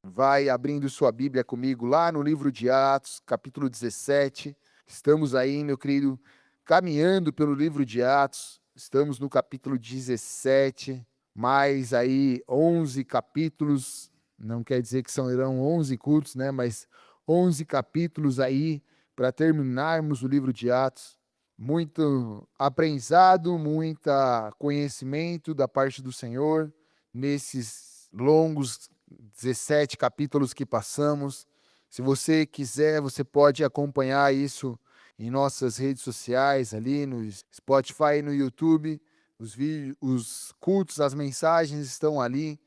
vai abrindo sua Bíblia comigo lá no livro de Atos, capítulo 17. Estamos aí, meu querido, caminhando pelo livro de Atos. Estamos no capítulo 17, mais aí 11 capítulos. Não quer dizer que serão 11 cultos, né? Mas 11 capítulos aí para terminarmos o livro de Atos. Muito aprendizado, muita conhecimento da parte do Senhor nesses longos 17 capítulos que passamos. Se você quiser, você pode acompanhar isso em nossas redes sociais, ali no Spotify e no YouTube. Os vídeos, os cultos, as mensagens estão ali.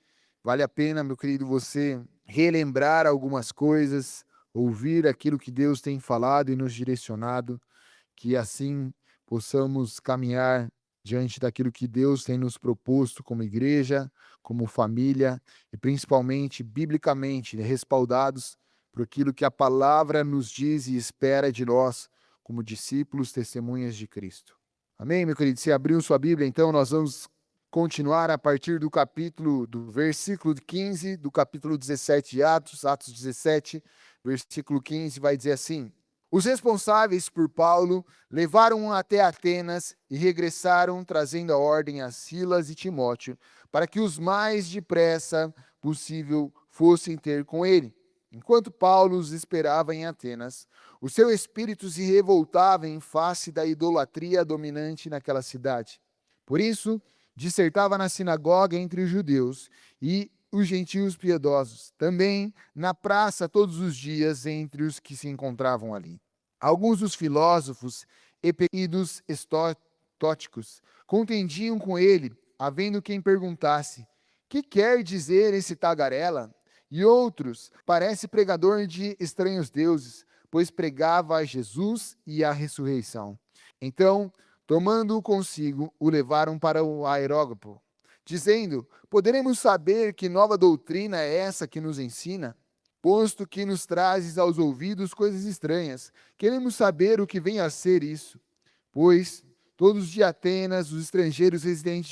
Vale a pena, meu querido, você relembrar algumas coisas, ouvir aquilo que Deus tem falado e nos direcionado, que assim possamos caminhar diante daquilo que Deus tem nos proposto como igreja, como família e principalmente biblicamente respaldados por aquilo que a palavra nos diz e espera de nós como discípulos, testemunhas de Cristo. Amém, meu querido? Se abriu sua Bíblia, então nós vamos continuar a partir do versículo 15 do capítulo 17 de Atos, Atos 17, versículo 15, vai dizer assim: os responsáveis por Paulo levaram-o até Atenas e regressaram trazendo a ordem a Silas e Timóteo, para que os mais depressa possível fossem ter com ele. Enquanto Paulo os esperava em Atenas, o seu espírito se revoltava em face da idolatria dominante naquela cidade. Por isso, dissertava na sinagoga entre os judeus e os gentios piedosos, também na praça todos os dias entre os que se encontravam ali. Alguns dos filósofos e dos estóticos contendiam com ele, havendo quem perguntasse: que quer dizer esse tagarela? E outros: parece pregador de estranhos deuses, pois pregava a Jesus e a ressurreição. Então, tomando-o consigo, o levaram para o aerópago, dizendo: poderemos saber que nova doutrina é essa que nos ensina? Posto que nos trazes aos ouvidos coisas estranhas, queremos saber o que vem a ser isso. Pois todos de Atenas, os estrangeiros residentes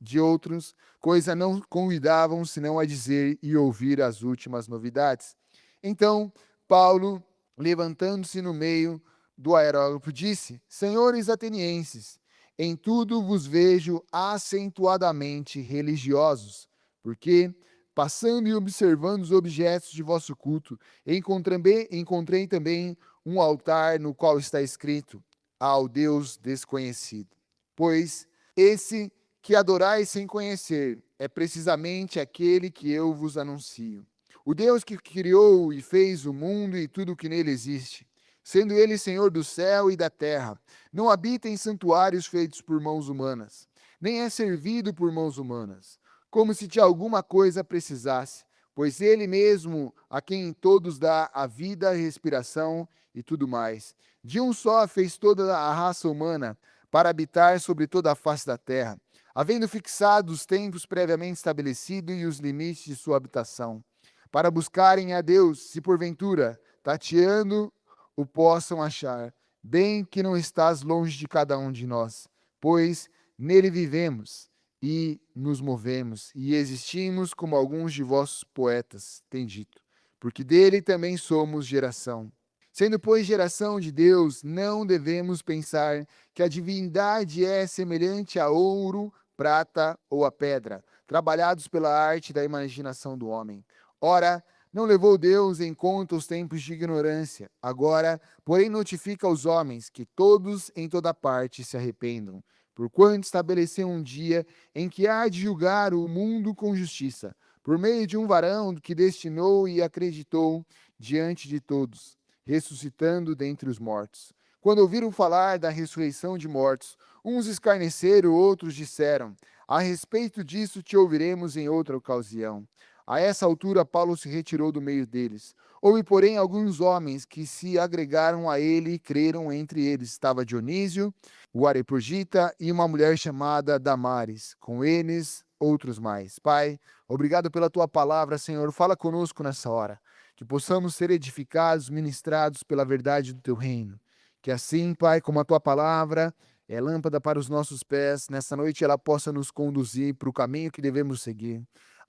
de outros, coisa não convidavam senão a dizer e ouvir as últimas novidades. Então, Paulo, levantando-se no meio do aerópago, disse: senhores atenienses, em tudo vos vejo acentuadamente religiosos, porque, passando e observando os objetos de vosso culto, encontrei também um altar no qual está escrito: ao Deus desconhecido. Pois esse que adorais sem conhecer é precisamente aquele que eu vos anuncio. O Deus que criou e fez o mundo e tudo o que nele existe, sendo ele Senhor do céu e da terra, não habita em santuários feitos por mãos humanas, nem é servido por mãos humanas, como se de alguma coisa precisasse, pois ele mesmo, a quem todos dá a vida, a respiração e tudo mais, de um só fez toda a raça humana para habitar sobre toda a face da terra, havendo fixado os tempos previamente estabelecidos e os limites de sua habitação, para buscarem a Deus, se porventura, tateando, o possam achar, bem que não estás longe de cada um de nós, pois nele vivemos e nos movemos e existimos, como alguns de vossos poetas têm dito, porque dele também somos geração. Sendo, pois, geração de Deus, não devemos pensar que a divindade é semelhante a ouro, prata ou a pedra, trabalhados pela arte da imaginação do homem. Ora, não levou Deus em conta os tempos de ignorância. Agora, porém, notifica aos homens que todos em toda parte se arrependam, porquanto estabeleceu um dia em que há de julgar o mundo com justiça, por meio de um varão que destinou e acreditou diante de todos, ressuscitando dentre os mortos. Quando ouviram falar da ressurreição de mortos, uns escarneceram, outros disseram: a respeito disso te ouviremos em outra ocasião. A essa altura, Paulo se retirou do meio deles. Houve, porém, alguns homens que se agregaram a ele e creram. Entre eles estava Dionísio, o Areopagita, e uma mulher chamada Damares. Com eles, outros mais. Pai, obrigado pela tua palavra, Senhor. Fala conosco nessa hora. Que possamos ser edificados, ministrados pela verdade do teu reino. Que assim, Pai, como a tua palavra é lâmpada para os nossos pés, nessa noite ela possa nos conduzir para o caminho que devemos seguir.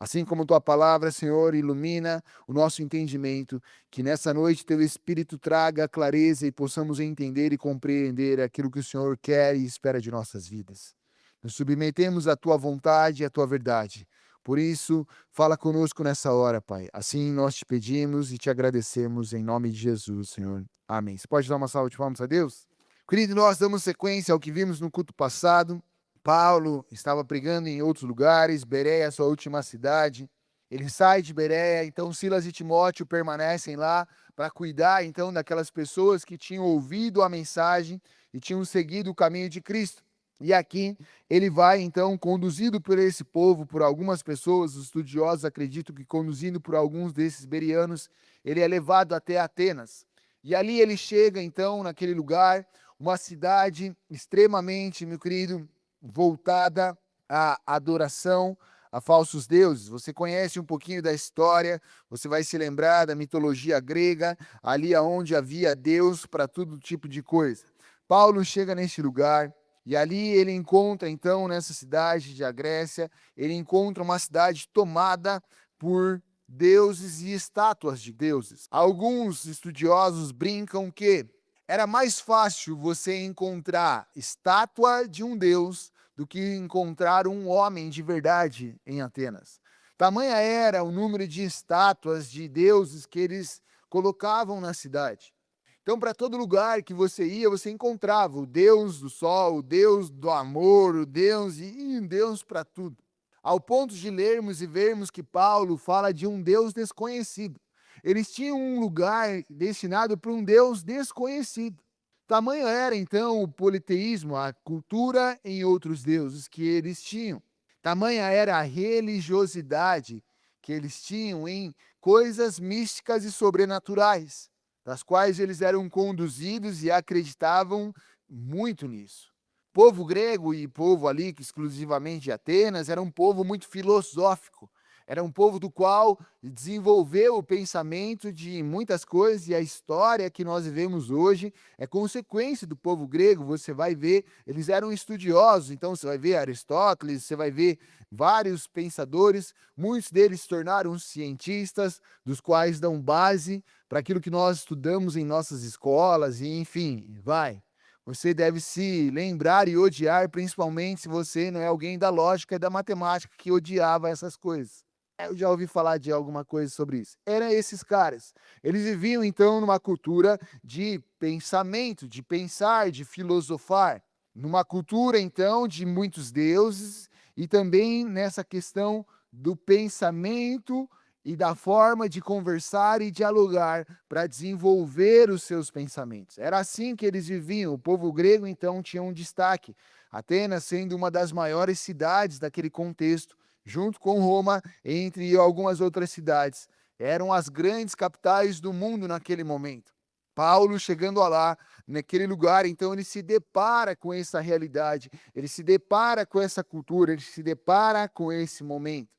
Assim como tua palavra, Senhor, ilumina o nosso entendimento, que nessa noite teu Espírito traga clareza e possamos entender e compreender aquilo que o Senhor quer e espera de nossas vidas. Nos submetemos à tua vontade e à tua verdade. Por isso, fala conosco nessa hora, Pai. Assim nós te pedimos e te agradecemos em nome de Jesus, Senhor. Amém. Você pode dar uma salva de palmas a Deus? Querido, nós damos sequência ao que vimos no culto passado. Paulo estava pregando em outros lugares, Bereia, sua última cidade. Ele sai de Bereia, então Silas e Timóteo permanecem lá para cuidar então daquelas pessoas que tinham ouvido a mensagem e tinham seguido o caminho de Cristo. E aqui ele vai então conduzido por esse povo, por algumas pessoas, os estudiosos acreditam que conduzindo por alguns desses bereanos, ele é levado até Atenas. E ali ele chega então naquele lugar, uma cidade extremamente, meu querido, voltada à adoração a falsos deuses. Você conhece um pouquinho da história, você vai se lembrar da mitologia grega, ali aonde havia Deus para todo tipo de coisa. Paulo chega neste lugar e ali ele encontra, então, nessa cidade de Grécia, ele encontra uma cidade tomada por deuses e estátuas de deuses. Alguns estudiosos brincam que era mais fácil você encontrar estátua de um deus do que encontrar um homem de verdade em Atenas. Tamanha era o número de estátuas de deuses que eles colocavam na cidade. Então, para todo lugar que você ia, você encontrava o Deus do sol, o Deus do amor, o Deus e um Deus para tudo. Ao ponto de lermos e vermos que Paulo fala de um Deus desconhecido. Eles tinham um lugar destinado para um Deus desconhecido. Tamanho era, então, o politeísmo, a cultura em outros deuses que eles tinham. Tamanha era a religiosidade que eles tinham em coisas místicas e sobrenaturais, das quais eles eram conduzidos e acreditavam muito nisso. Povo grego e povo ali, que exclusivamente de Atenas, era um povo muito filosófico. Era um povo do qual desenvolveu o pensamento de muitas coisas e a história que nós vivemos hoje é consequência do povo grego. Você vai ver, eles eram estudiosos, então você vai ver Aristóteles, você vai ver vários pensadores, muitos deles se tornaram cientistas, dos quais dão base para aquilo que nós estudamos em nossas escolas e enfim, vai. Você deve se lembrar e odiar, principalmente se você não é alguém da lógica e da matemática que odiava essas coisas. Eu já ouvi falar de alguma coisa sobre isso. Eram esses caras. Eles viviam, então, numa cultura de pensamento, de pensar, de filosofar. Numa cultura, então, de muitos deuses e também nessa questão do pensamento e da forma de conversar e dialogar para desenvolver os seus pensamentos. Era assim que eles viviam. O povo grego, então, tinha um destaque. Atenas sendo uma das maiores cidades daquele contexto, junto com Roma, entre algumas outras cidades. Eram as grandes capitais do mundo naquele momento. Paulo chegando lá, naquele lugar, então ele se depara com essa realidade, ele se depara com essa cultura, ele se depara com esse momento.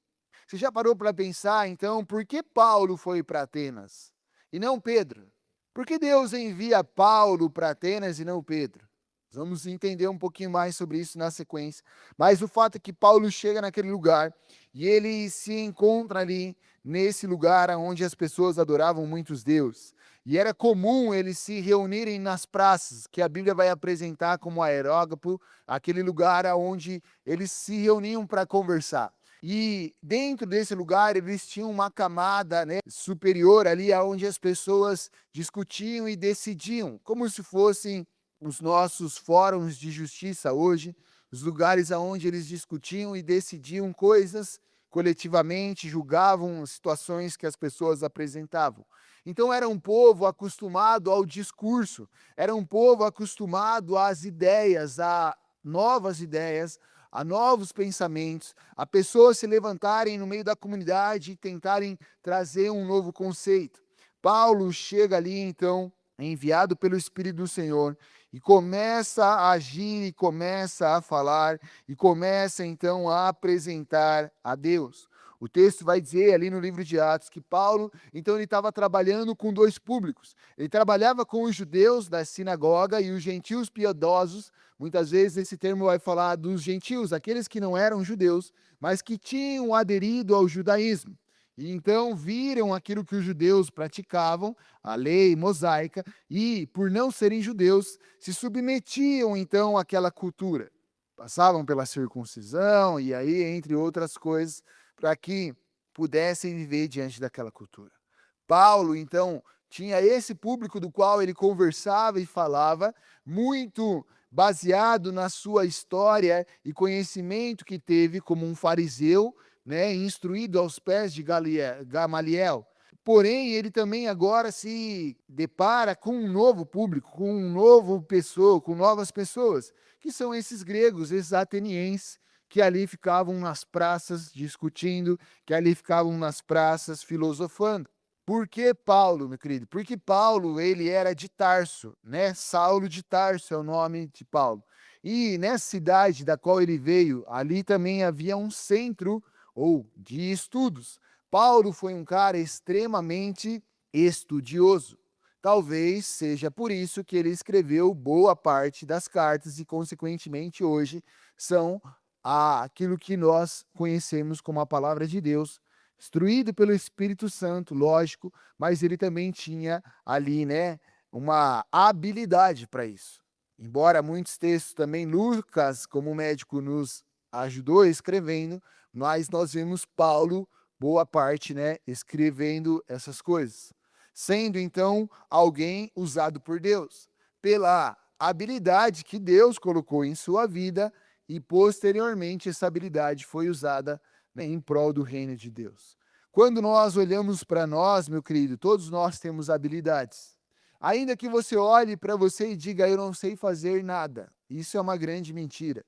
Você já parou para pensar, então, por que Paulo foi para Atenas e não Pedro? Por que Deus envia Paulo para Atenas e não Pedro? Vamos entender um pouquinho mais sobre isso na sequência. Mas o fato é que Paulo chega naquele lugar e ele se encontra ali nesse lugar onde as pessoas adoravam muitos deuses. E era comum eles se reunirem nas praças, que a Bíblia vai apresentar como aerópago, aquele lugar onde eles se reuniam para conversar. E dentro desse lugar eles tinham uma camada, né, superior ali, onde as pessoas discutiam e decidiam, como se fossem os nossos fóruns de justiça hoje, os lugares onde eles discutiam e decidiam coisas coletivamente, julgavam situações que as pessoas apresentavam. Então era um povo acostumado ao discurso, era um povo acostumado às ideias, a ideias, a novos pensamentos, a pessoas se levantarem no meio da comunidade e tentarem trazer um novo conceito. Paulo chega ali, então, enviado pelo Espírito do Senhor, e começa a agir, e começa a falar, e começa, então, a apresentar a Deus. O texto vai dizer ali no livro de Atos que Paulo, então ele estava trabalhando com dois públicos. Ele trabalhava com os judeus da sinagoga e os gentios piedosos. Muitas vezes esse termo vai falar dos gentios, aqueles que não eram judeus, mas que tinham aderido ao judaísmo. E então viram aquilo que os judeus praticavam, a lei mosaica, e por não serem judeus, se submetiam então àquela cultura. Passavam pela circuncisão e aí, entre outras coisas, para que pudessem viver diante daquela cultura. Paulo, então, tinha esse público do qual ele conversava e falava, muito baseado na sua história e conhecimento que teve como um fariseu, né, instruído aos pés de Gamaliel. Porém, ele também agora se depara com um novo público, com um novo pessoa, com novas pessoas, que são esses gregos, esses atenienses, que ali ficavam nas praças discutindo, que ali ficavam nas praças filosofando. Por que Paulo, meu querido? Porque Paulo, ele era de Tarso, né? Saulo de Tarso é o nome de Paulo. E nessa cidade da qual ele veio, ali também havia um centro ou de estudos. Paulo foi um cara extremamente estudioso. Talvez seja por isso que ele escreveu boa parte das cartas e, consequentemente, hoje são aquilo que nós conhecemos como a palavra de Deus, instruído pelo Espírito Santo, lógico, mas ele também tinha ali, né, uma habilidade para isso. Embora muitos textos também, Lucas, como médico, nos ajudou escrevendo, mas nós vemos Paulo, boa parte, né, escrevendo essas coisas. Sendo então alguém usado por Deus, pela habilidade que Deus colocou em sua vida e posteriormente essa habilidade foi usada, né, em prol do reino de Deus. Quando nós olhamos para nós, meu querido, todos nós temos habilidades. Ainda que você olhe para você e diga, eu não sei fazer nada. Isso é uma grande mentira.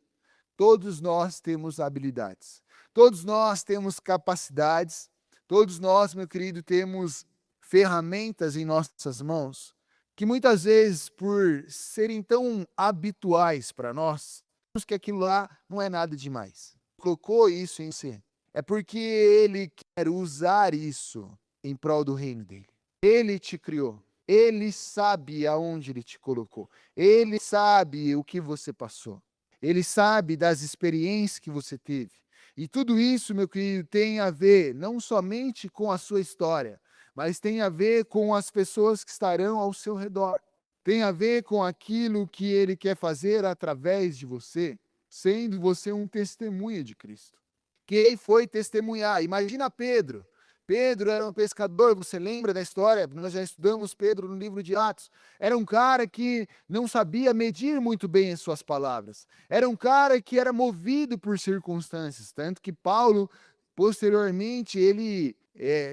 Todos nós temos habilidades. Todos nós temos capacidades. Todos nós, meu querido, temos ferramentas em nossas mãos que muitas vezes, por serem tão habituais para nós, que aquilo lá não é nada demais. Colocou isso em si. É porque ele quer usar isso em prol do reino dele. Ele te criou. Ele sabe aonde ele te colocou. Ele sabe o que você passou. Ele sabe das experiências que você teve. E tudo isso, meu querido, tem a ver não somente com a sua história, mas tem a ver com as pessoas que estarão ao seu redor. Tem a ver com aquilo que ele quer fazer através de você, sendo você um testemunha de Cristo. Quem foi testemunhar? Imagina Pedro. Pedro era um pescador, você lembra da história? Nós já estudamos Pedro no livro de Atos. Era um cara que não sabia medir muito bem as suas palavras. Era um cara que era movido por circunstâncias. Tanto que Paulo, posteriormente, ele,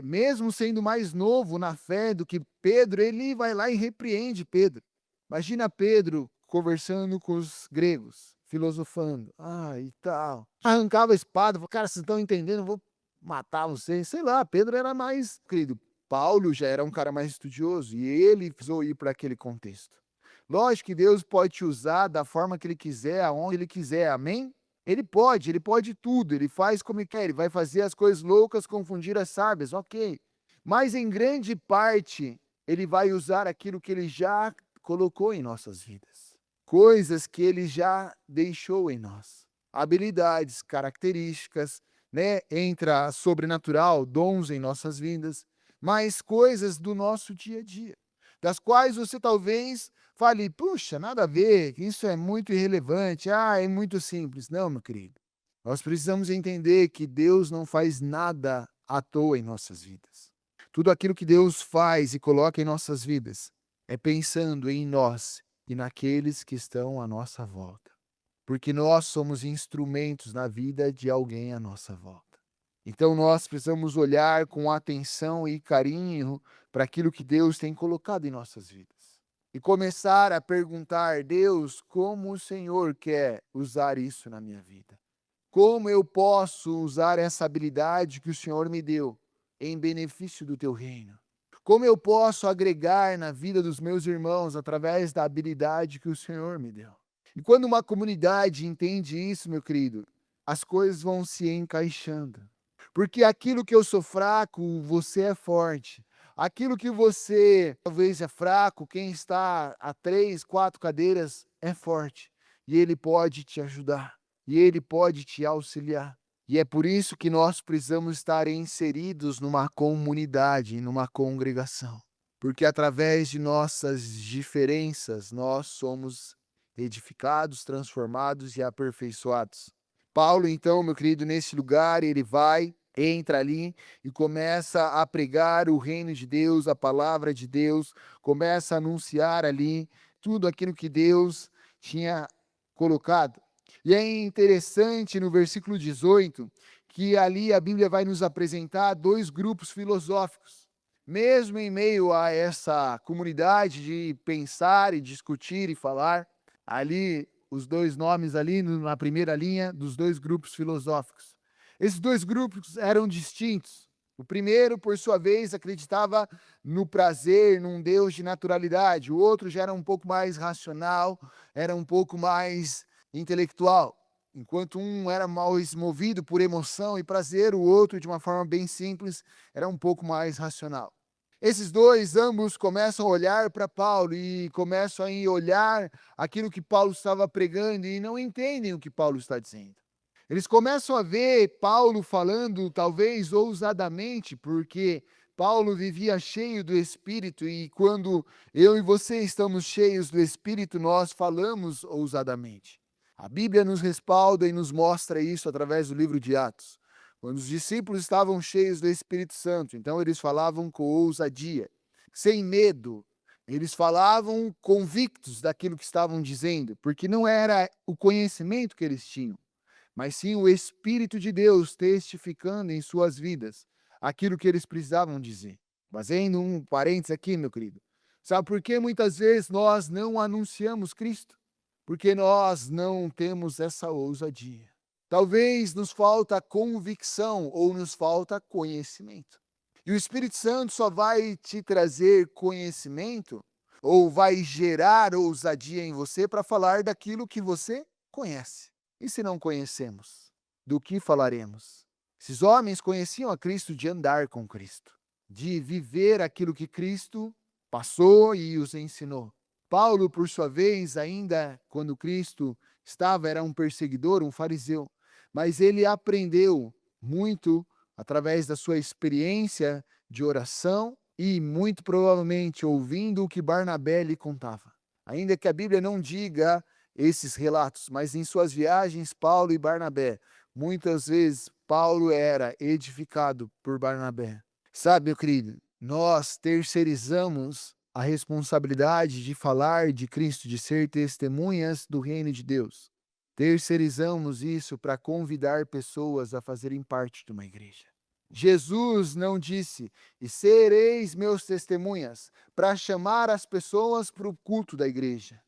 mesmo sendo mais novo na fé do que Pedro, ele vai lá e repreende Pedro. Imagina Pedro conversando com os gregos, filosofando. E tal. Arrancava a espada, falava, cara, vocês estão entendendo? Eu vou matar vocês. Sei lá, Pedro era mais, querido. Paulo já era um cara mais estudioso e ele precisou ir para aquele contexto. Lógico que Deus pode te usar da forma que ele quiser, aonde ele quiser, amém? Ele pode tudo, ele faz como ele quer, ele vai fazer as coisas loucas confundir as sábias, ok. Mas em grande parte, ele vai usar aquilo que ele já colocou em nossas vidas. Coisas que ele já deixou em nós. Habilidades, características, né? Entra sobrenatural, dons em nossas vidas, mas coisas do nosso dia a dia, das quais você talvez fale, puxa, nada a ver, isso é muito irrelevante, é muito simples. Não, meu querido. Nós precisamos entender que Deus não faz nada à toa em nossas vidas. Tudo aquilo que Deus faz e coloca em nossas vidas é pensando em nós e naqueles que estão à nossa volta. Porque nós somos instrumentos na vida de alguém à nossa volta. Então nós precisamos olhar com atenção e carinho para aquilo que Deus tem colocado em nossas vidas. E começar a perguntar, Deus, como o Senhor quer usar isso na minha vida? Como eu posso usar essa habilidade que o Senhor me deu em benefício do teu reino? Como eu posso agregar na vida dos meus irmãos através da habilidade que o Senhor me deu? E quando uma comunidade entende isso, meu querido, as coisas vão se encaixando. Porque aquilo que eu sou fraco, você é forte. Aquilo que você talvez é fraco, quem está a 3, 4 cadeiras é forte. E ele pode te ajudar. E ele pode te auxiliar. E é por isso que nós precisamos estar inseridos numa comunidade, numa congregação. Porque através de nossas diferenças, nós somos edificados, transformados e aperfeiçoados. Paulo, então, meu querido, nesse lugar, ele vai, entra ali e começa a pregar o reino de Deus, a palavra de Deus, começa a anunciar ali tudo aquilo que Deus tinha colocado. E é interessante no versículo 18 que ali a Bíblia vai nos apresentar dois grupos filosóficos. Mesmo em meio a essa comunidade de pensar e discutir e falar, ali os dois nomes ali na primeira linha dos dois grupos filosóficos. Esses dois grupos eram distintos. O primeiro, por sua vez, acreditava no prazer, num Deus de naturalidade. O outro já era um pouco mais racional, era um pouco mais intelectual. Enquanto um era mais movido por emoção e prazer, o outro, de uma forma bem simples, era um pouco mais racional. Esses dois, ambos, começam a olhar para Paulo e começam a olhar aquilo que Paulo estava pregando e não entendem o que Paulo está dizendo. Eles começam a ver Paulo falando, talvez ousadamente, porque Paulo vivia cheio do Espírito e quando eu e você estamos cheios do Espírito, nós falamos ousadamente. A Bíblia nos respalda e nos mostra isso através do livro de Atos. Quando os discípulos estavam cheios do Espírito Santo, então eles falavam com ousadia, sem medo. Eles falavam convictos daquilo que estavam dizendo, porque não era o conhecimento que eles tinham, mas sim o Espírito de Deus testificando em suas vidas aquilo que eles precisavam dizer. Fazendo um parênteses aqui, meu querido. Sabe por que muitas vezes nós não anunciamos Cristo? Porque nós não temos essa ousadia. Talvez nos falta convicção ou nos falta conhecimento. E o Espírito Santo só vai te trazer conhecimento ou vai gerar ousadia em você para falar daquilo que você conhece. E se não conhecemos, do que falaremos? Esses homens conheciam a Cristo de andar com Cristo, de viver aquilo que Cristo passou e os ensinou. Paulo, por sua vez, ainda quando Cristo estava, era um perseguidor, um fariseu, mas ele aprendeu muito através da sua experiência de oração e muito provavelmente ouvindo o que Barnabé lhe contava. Ainda que a Bíblia não diga esses relatos, mas em suas viagens, Paulo e Barnabé, muitas vezes Paulo era edificado por Barnabé. Sabe, meu querido, nós terceirizamos a responsabilidade de falar de Cristo, de ser testemunhas do reino de Deus. Terceirizamos isso para convidar pessoas a fazerem parte de uma igreja. Jesus não disse, e sereis meus testemunhas, para chamar as pessoas para o culto da igreja,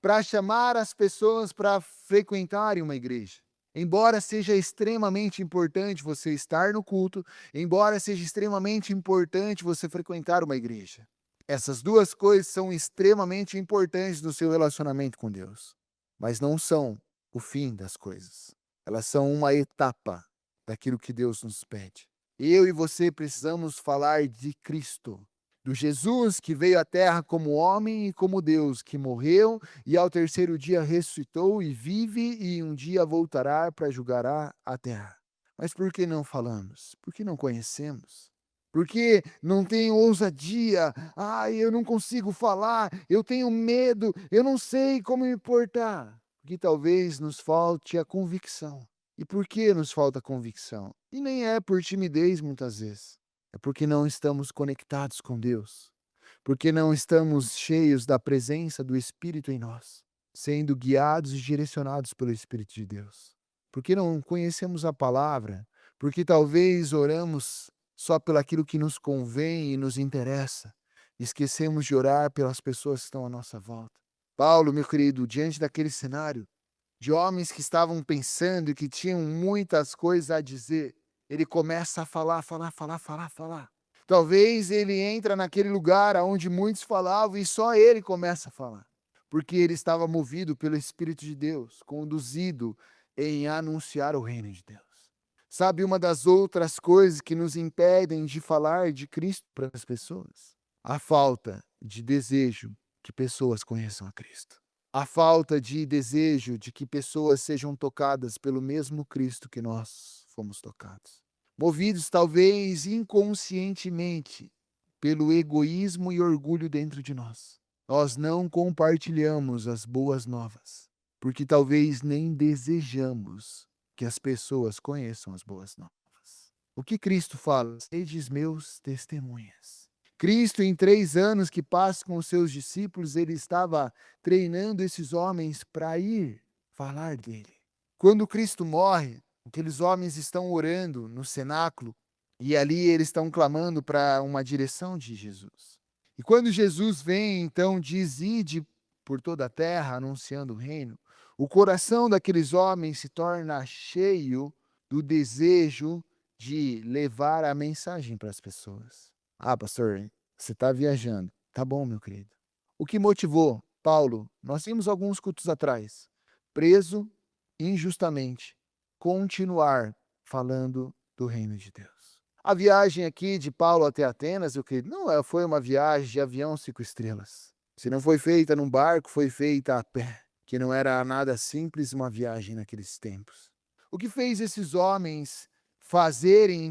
para chamar as pessoas para frequentarem uma igreja. Embora seja extremamente importante você estar no culto, embora seja extremamente importante você frequentar uma igreja. Essas duas coisas são extremamente importantes no seu relacionamento com Deus, mas não são o fim das coisas. Elas são uma etapa daquilo que Deus nos pede. Eu e você precisamos falar de Cristo, do Jesus que veio à terra como homem e como Deus, que morreu e ao terceiro dia ressuscitou e vive e um dia voltará para julgar a terra. Mas por que não falamos? Por que não conhecemos? Porque não tem ousadia, eu não consigo falar, eu tenho medo, eu não sei como me portar. Porque talvez nos falte a convicção. E por que nos falta convicção? E nem é por timidez muitas vezes. É porque não estamos conectados com Deus. Porque não estamos cheios da presença do Espírito em nós, sendo guiados e direcionados pelo Espírito de Deus. Porque não conhecemos a palavra, porque talvez oramos só pelo aquilo que nos convém e nos interessa. Esquecemos de orar pelas pessoas que estão à nossa volta. Paulo, meu querido, diante daquele cenário, de homens que estavam pensando e que tinham muitas coisas a dizer, ele começa a falar. Talvez ele entra naquele lugar onde muitos falavam e só ele começa a falar, porque ele estava movido pelo Espírito de Deus, conduzido em anunciar o reino de Deus. Sabe, uma das outras coisas que nos impedem de falar de Cristo para as pessoas? A falta de desejo que pessoas conheçam a Cristo. A falta de desejo de que pessoas sejam tocadas pelo mesmo Cristo que nós fomos tocados. Movidos talvez inconscientemente pelo egoísmo e orgulho dentro de nós. Nós não compartilhamos as boas novas, porque talvez nem desejamos que as pessoas conheçam as boas novas. O que Cristo fala? Sedes meus testemunhas. Cristo, em 3 anos que passa com os seus discípulos, ele estava treinando esses homens para ir falar dele. Quando Cristo morre, aqueles homens estão orando no cenáculo e ali eles estão clamando para uma direção de Jesus. E quando Jesus vem, então diz: ide por toda a terra anunciando o reino. O coração daqueles homens se torna cheio do desejo de levar a mensagem para as pessoas. Ah, pastor, você está viajando. Tá bom, meu querido. O que motivou Paulo? Nós vimos alguns cultos atrás. Preso injustamente. Continuar falando do reino de Deus. A viagem aqui de Paulo até Atenas, meu querido, não foi uma viagem de avião 5 estrelas. Se não foi feita num barco, foi feita a pé, que não era nada simples uma viagem naqueles tempos. O que fez esses homens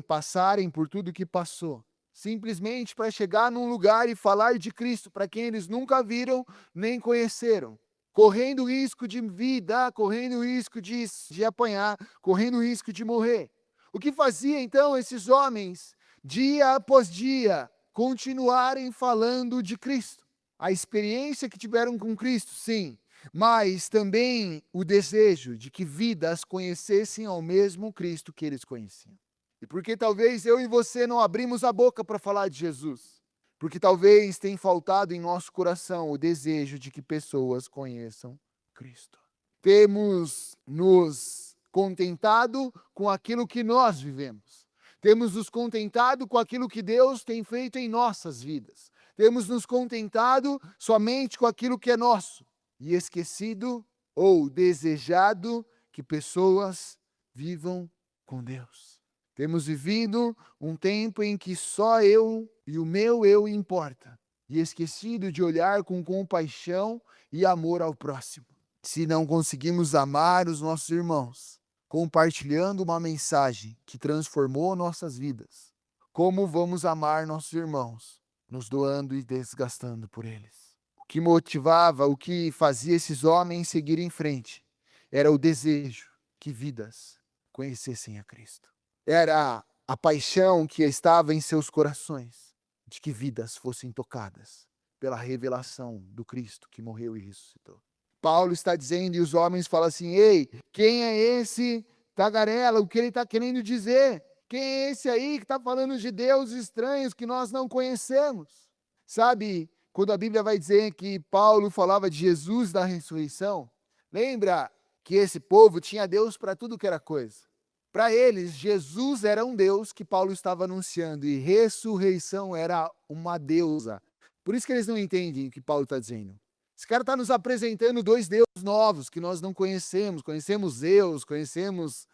passarem por tudo que passou? Simplesmente para chegar num lugar e falar de Cristo para quem eles nunca viram nem conheceram. Correndo risco de vida, correndo risco de apanhar, correndo risco de morrer. O que fazia então esses homens, dia após dia, continuarem falando de Cristo? A experiência que tiveram com Cristo, sim, mas também o desejo de que vidas conhecessem ao mesmo Cristo que eles conheciam. E porque talvez eu e você não abrimos a boca para falar de Jesus? Porque talvez tenha faltado em nosso coração o desejo de que pessoas conheçam Cristo. Temos nos contentado com aquilo que nós vivemos. Temos nos contentado com aquilo que Deus tem feito em nossas vidas. Temos nos contentado somente com aquilo que é nosso e esquecido ou desejado que pessoas vivam com Deus. Temos vivido um tempo em que só eu e o meu eu importa e esquecido de olhar com compaixão e amor ao próximo. Se não conseguimos amar os nossos irmãos, compartilhando uma mensagem que transformou nossas vidas, como vamos amar nossos irmãos, nos doando e desgastando por eles? O que motivava, o que fazia esses homens seguir em frente, era o desejo que vidas conhecessem a Cristo. Era a paixão que estava em seus corações, de que vidas fossem tocadas pela revelação do Cristo que morreu e ressuscitou. Paulo está dizendo, e os homens falam assim: ei, quem é esse tagarela? O que ele está querendo dizer? Quem é esse aí que está falando de deuses estranhos que nós não conhecemos? Sabe, quando a Bíblia vai dizer que Paulo falava de Jesus da ressurreição, lembra que esse povo tinha Deus para tudo que era coisa. Para eles, Jesus era um Deus que Paulo estava anunciando e ressurreição era uma deusa. Por isso que eles não entendem o que Paulo está dizendo. Esse cara está nos apresentando 2 deuses novos que nós não conhecemos. Conhecemos Zeus, conhecemos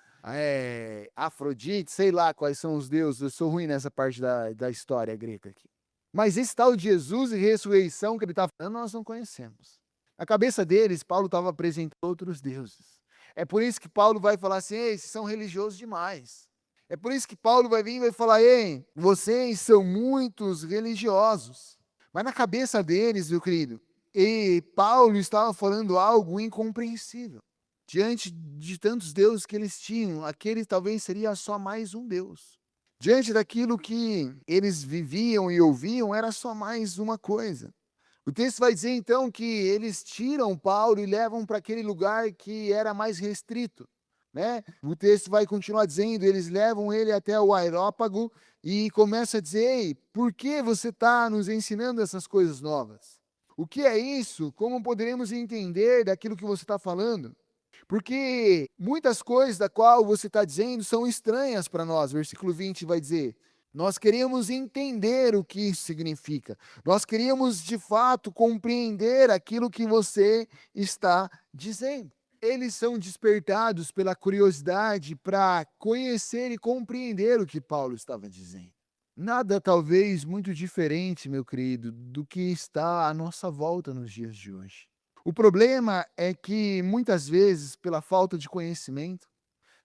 Afrodite, sei lá quais são os deuses. Eu sou ruim nessa parte da história grega aqui. Mas esse tal de Jesus e ressurreição que ele está falando, nós não conhecemos. Na cabeça deles, Paulo estava apresentando outros deuses. É por isso que Paulo vai falar assim: ei, vocês são religiosos demais. É por isso que Paulo vai vir e vai falar: ei, vocês são muitos religiosos. Mas na cabeça deles, meu querido, e Paulo estava falando algo incompreensível. Diante de tantos deuses que eles tinham, aquele talvez seria só mais um Deus. Diante daquilo que eles viviam e ouviam, era só mais uma coisa. O texto vai dizer então que eles tiram Paulo e levam para aquele lugar que era mais restrito, né? O texto vai continuar dizendo, eles levam ele até o Areópago e começa a dizer: ei, por que você está nos ensinando essas coisas novas? O que é isso? Como poderemos entender daquilo que você está falando? Porque muitas coisas da qual você está dizendo são estranhas para nós. Versículo 20 vai dizer: nós queríamos entender o que isso significa. Nós queríamos, de fato, compreender aquilo que você está dizendo. Eles são despertados pela curiosidade para conhecer e compreender o que Paulo estava dizendo. Nada talvez muito diferente, meu querido, do que está à nossa volta nos dias de hoje. O problema é que muitas vezes, pela falta de conhecimento,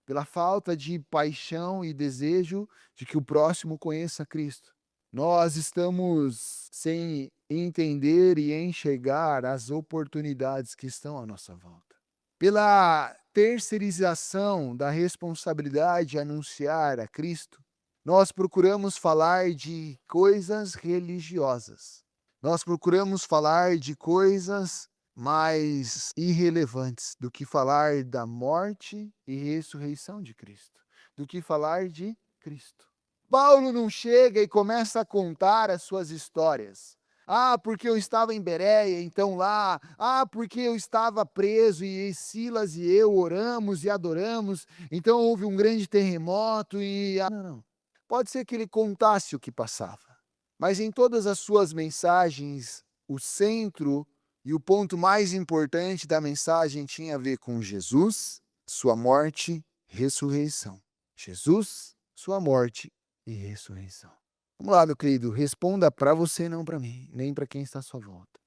pela falta de paixão e desejo de que o próximo conheça Cristo, nós estamos sem entender e enxergar as oportunidades que estão à nossa volta. Pela terceirização da responsabilidade de anunciar a Cristo, nós procuramos falar de coisas religiosas. Nós procuramos falar de coisas mais irrelevantes do que falar da morte e ressurreição de Cristo, do que falar de Cristo. Paulo não chega e começa a contar as suas histórias. Ah, porque eu estava em Bereia, então lá. Ah, porque eu estava preso e Silas e eu oramos e adoramos. Então houve um grande terremoto e. Não, não. Pode ser que ele contasse o que passava. Mas em todas as suas mensagens, o centro e o ponto mais importante da mensagem tinha a ver com Jesus, sua morte, ressurreição. Jesus, sua morte e ressurreição. Vamos lá, meu querido, responda para você, não para mim, nem para quem está à sua volta.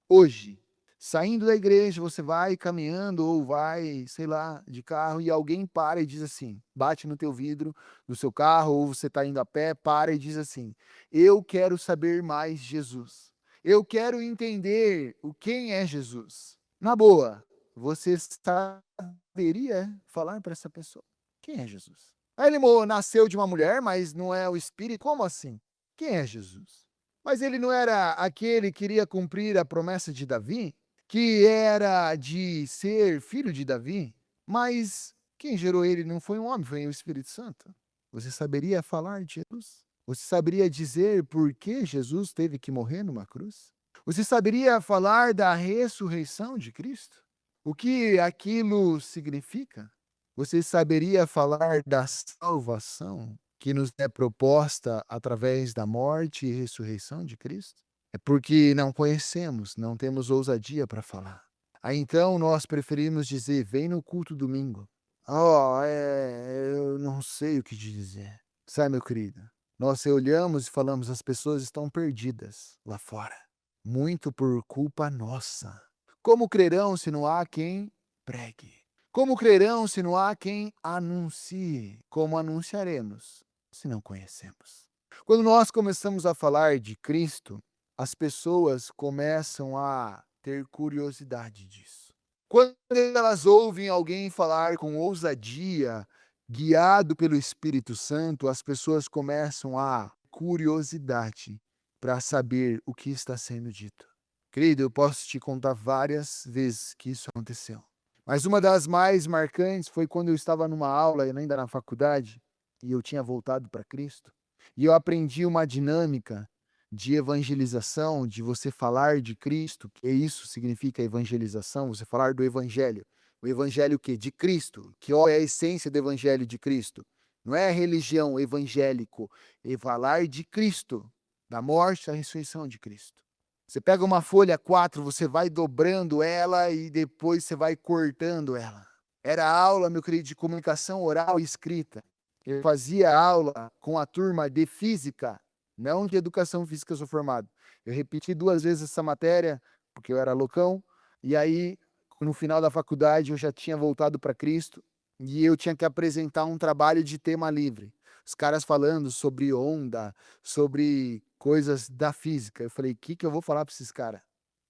Hoje, saindo da igreja, você vai caminhando ou vai, sei lá, de carro e alguém para e diz assim, bate no teu vidro do seu carro ou você está indo a pé, para e diz assim: eu quero saber mais de Jesus. Eu quero entender quem é Jesus. Na boa, você saberia falar para essa pessoa quem é Jesus? Aí ele nasceu de uma mulher, mas não é o espírito. Como assim? Quem é Jesus? Mas ele não era aquele que iria cumprir a promessa de Davi, que era de ser filho de Davi? Mas quem gerou ele não foi um homem, foi o Espírito Santo. Você saberia falar de Jesus? Você saberia dizer por que Jesus teve que morrer numa cruz? Você saberia falar da ressurreição de Cristo? O que aquilo significa? Você saberia falar da salvação que nos é proposta através da morte e ressurreição de Cristo? É porque não conhecemos, não temos ousadia para falar. Aí então nós preferimos dizer: vem no culto domingo. Oh, eu não sei o que te dizer. Sabe, meu querido? Nós olhamos e falamos: as pessoas estão perdidas lá fora, muito por culpa nossa. Como crerão se não há quem pregue? Como crerão se não há quem anuncie? Como anunciaremos se não conhecemos? Quando nós começamos a falar de Cristo, as pessoas começam a ter curiosidade disso. Quando elas ouvem alguém falar com ousadia, guiado pelo Espírito Santo, as pessoas começam a curiosidade para saber o que está sendo dito. Querido, eu posso te contar várias vezes que isso aconteceu. Mas uma das mais marcantes foi quando eu estava numa aula, ainda na faculdade, e eu tinha voltado para Cristo, e eu aprendi uma dinâmica de evangelização, de você falar de Cristo, que isso significa evangelização, você falar do evangelho. O evangelho que de Cristo, que é a essência do evangelho de Cristo. Não é a religião evangélico, é falar de Cristo, da morte e da ressurreição de Cristo. Você pega uma folha 4, você vai dobrando ela e depois você vai cortando ela. Era aula, meu querido, de comunicação oral e escrita. Eu fazia aula com a turma de física, não de educação física, eu sou formado. Eu repeti 2 vezes essa matéria, porque eu era loucão, e aí, no final da faculdade, eu já tinha voltado para Cristo, e eu tinha que apresentar um trabalho de tema livre. Os caras falando sobre onda, sobre coisas da física. Eu falei: que eu vou falar para esses caras?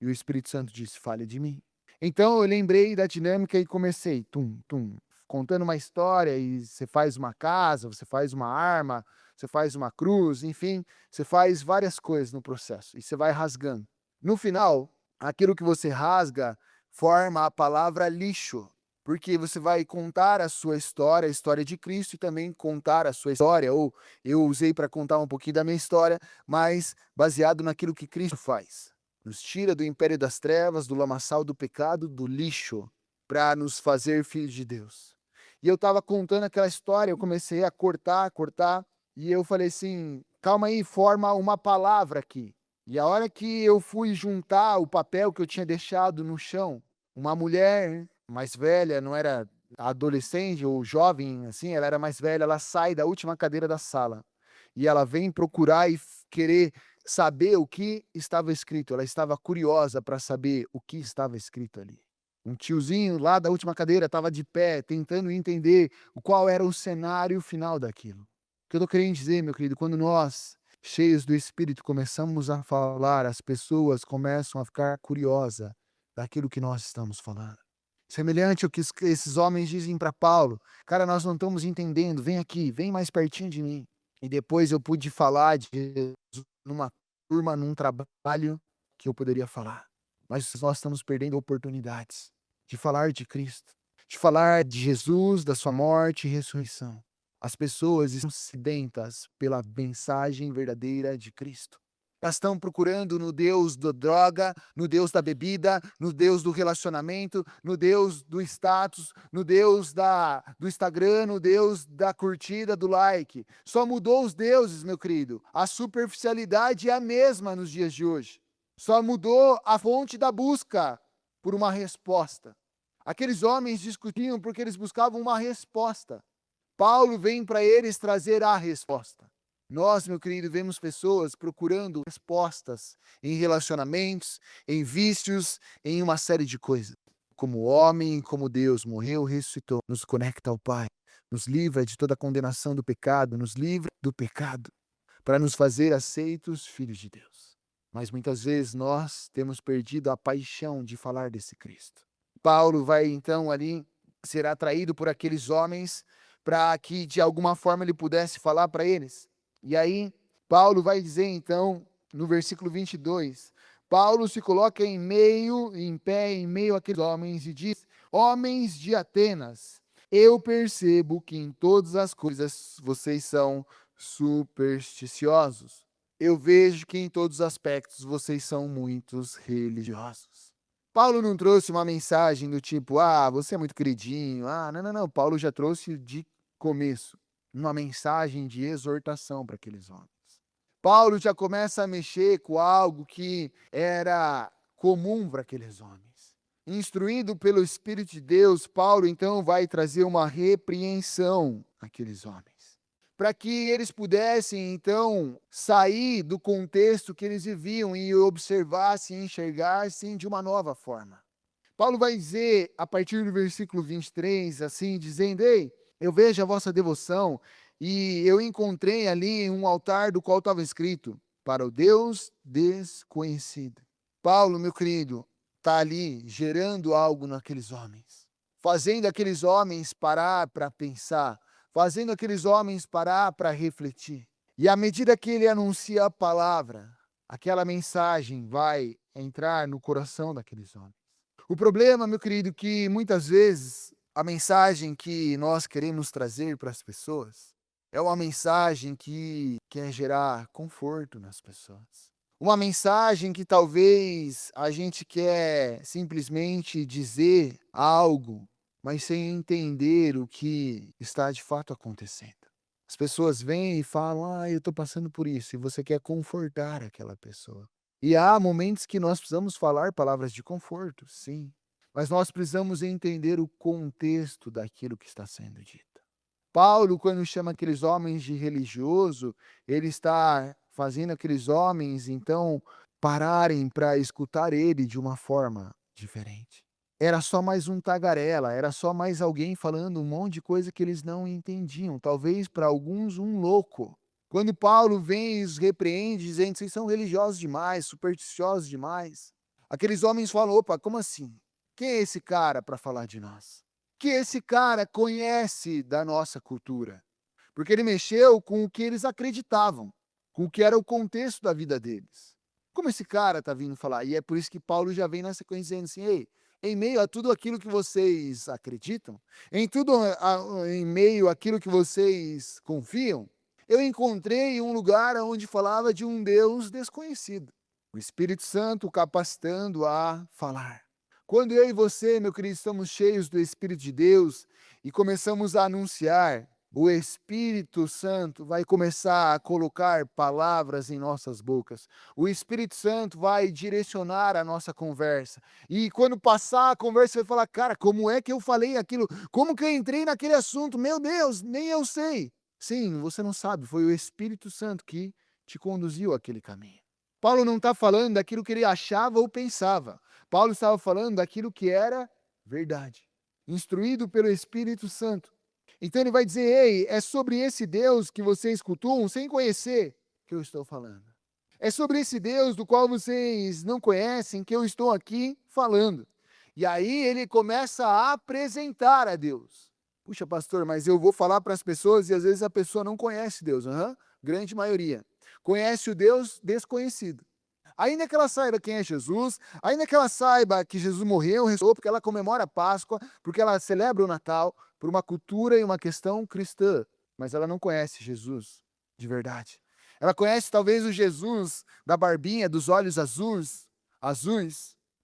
E o Espírito Santo disse: fale de mim. Então eu lembrei da dinâmica e comecei, tum, tum, contando uma história, e você faz uma casa, você faz uma arma, você faz uma cruz, enfim, você faz várias coisas no processo e você vai rasgando. No final, aquilo que você rasga forma a palavra lixo, porque você vai contar a sua história, a história de Cristo, e também contar a sua história, ou eu usei para contar um pouquinho da minha história, mas baseado naquilo que Cristo faz. Nos tira do império das trevas, do lamaçal do pecado, do lixo, para nos fazer filhos de Deus. E eu estava contando aquela história, eu comecei a cortar, e eu falei assim: calma aí, forma uma palavra aqui. E a hora que eu fui juntar o papel que eu tinha deixado no chão, uma mulher mais velha, não era adolescente ou jovem, assim, ela era mais velha, ela sai da última cadeira da sala. E ela vem procurar e querer saber o que estava escrito. Ela estava curiosa para saber o que estava escrito ali. Um tiozinho lá da última cadeira estava de pé, tentando entender qual era o cenário final daquilo. O que eu estou querendo dizer, meu querido, quando nós, cheios do Espírito, começamos a falar, as pessoas começam a ficar curiosas daquilo que nós estamos falando. Semelhante ao que esses homens dizem para Paulo: cara, nós não estamos entendendo, vem aqui, vem mais pertinho de mim. E depois eu pude falar de Jesus numa turma, num trabalho que eu poderia falar. Mas nós estamos perdendo oportunidades de falar de Cristo, de falar de Jesus, da sua morte e ressurreição. As pessoas estão sedentas pela mensagem verdadeira de Cristo. Elas estão procurando no Deus da droga, no Deus da bebida, no Deus do relacionamento, no Deus do status, no Deus do Instagram, no Deus da curtida, do like. Só mudou os deuses, meu querido. A superficialidade é a mesma nos dias de hoje. Só mudou a fonte da busca por uma resposta. Aqueles homens discutiam porque eles buscavam uma resposta. Paulo vem para eles trazer a resposta. Nós, meu querido, vemos pessoas procurando respostas em relacionamentos, em vícios, em uma série de coisas. Como homem, como Deus morreu, ressuscitou, nos conecta ao Pai, nos livra de toda a condenação do pecado, nos livra do pecado, para nos fazer aceitos filhos de Deus. Mas muitas vezes nós temos perdido a paixão de falar desse Cristo. Paulo vai então ali ser atraído por aqueles homens para que de alguma forma ele pudesse falar para eles. E aí, Paulo vai dizer então, no versículo 22, Paulo se coloca em pé, em meio àqueles homens e diz: homens de Atenas, eu percebo que em todas as coisas vocês são supersticiosos. Eu vejo que em todos os aspectos vocês são muitos religiosos. Paulo não trouxe uma mensagem do tipo, você é muito queridinho. Não. Paulo já trouxe de começo uma mensagem de exortação para aqueles homens. Paulo já começa a mexer com algo que era comum para aqueles homens. Instruído pelo Espírito de Deus, Paulo então vai trazer uma repreensão àqueles homens, para que eles pudessem então sair do contexto que eles viviam e observassem, enxergassem de uma nova forma. Paulo vai dizer, a partir do versículo 23, assim, dizendo: ei, eu vejo a vossa devoção e eu encontrei ali um altar do qual estava escrito, para o Deus desconhecido. Paulo, meu querido, está ali gerando algo naqueles homens, fazendo aqueles homens parar para pensar, fazendo aqueles homens parar para refletir. E à medida que ele anuncia a palavra, aquela mensagem vai entrar no coração daqueles homens. O problema, meu querido, é que muitas vezes a mensagem que nós queremos trazer para as pessoas é uma mensagem que quer gerar conforto nas pessoas. Uma mensagem que talvez a gente quer simplesmente dizer algo, mas sem entender o que está de fato acontecendo. As pessoas vêm e falam: eu estou passando por isso, e você quer confortar aquela pessoa. E há momentos que nós precisamos falar palavras de conforto, sim, mas nós precisamos entender o contexto daquilo que está sendo dito. Paulo, quando chama aqueles homens de religioso, ele está fazendo aqueles homens, então, pararem para escutar ele de uma forma diferente. Era só mais um tagarela, era só mais alguém falando um monte de coisa que eles não entendiam, talvez para alguns um louco. Quando Paulo vem e os repreende, dizendo que vocês são religiosos demais, supersticiosos demais, aqueles homens falam: opa, como assim? Quem é esse cara para falar de nós? Que esse cara conhece da nossa cultura? Porque ele mexeu com o que eles acreditavam, com o que era o contexto da vida deles. Como esse cara está vindo falar? E é por isso que Paulo já vem na sequência dizendo assim: ei, em meio a tudo aquilo que vocês acreditam, em meio àquilo que vocês confiam, eu encontrei um lugar onde falava de um Deus desconhecido. O Espírito Santo capacitando a falar. Quando eu e você, meu querido, estamos cheios do Espírito de Deus e começamos a anunciar o Espírito Santo vai começar a colocar palavras em nossas bocas. O Espírito Santo vai direcionar a nossa conversa. E quando passar a conversa, você vai falar: cara, como é que eu falei aquilo? Como que eu entrei naquele assunto? Meu Deus, nem eu sei. Sim, você não sabe, foi o Espírito Santo que te conduziu àquele caminho. Paulo não está falando daquilo que ele achava ou pensava. Paulo estava falando daquilo que era verdade, instruído pelo Espírito Santo. Então ele vai dizer: ei, é sobre esse Deus que vocês cultuam sem conhecer que eu estou falando. É sobre esse Deus do qual vocês não conhecem que eu estou aqui falando. E aí ele começa a apresentar a Deus. Puxa, pastor, mas eu vou falar para as pessoas e às vezes a pessoa não conhece Deus. Grande maioria. Conhece o Deus desconhecido. Ainda que ela saiba quem é Jesus, ainda que ela saiba que Jesus morreu, ressuscitou, porque ela comemora a Páscoa, porque ela celebra o Natal, por uma cultura e uma questão cristã, mas ela não conhece Jesus de verdade. Ela conhece talvez o Jesus da barbinha, dos olhos azuis,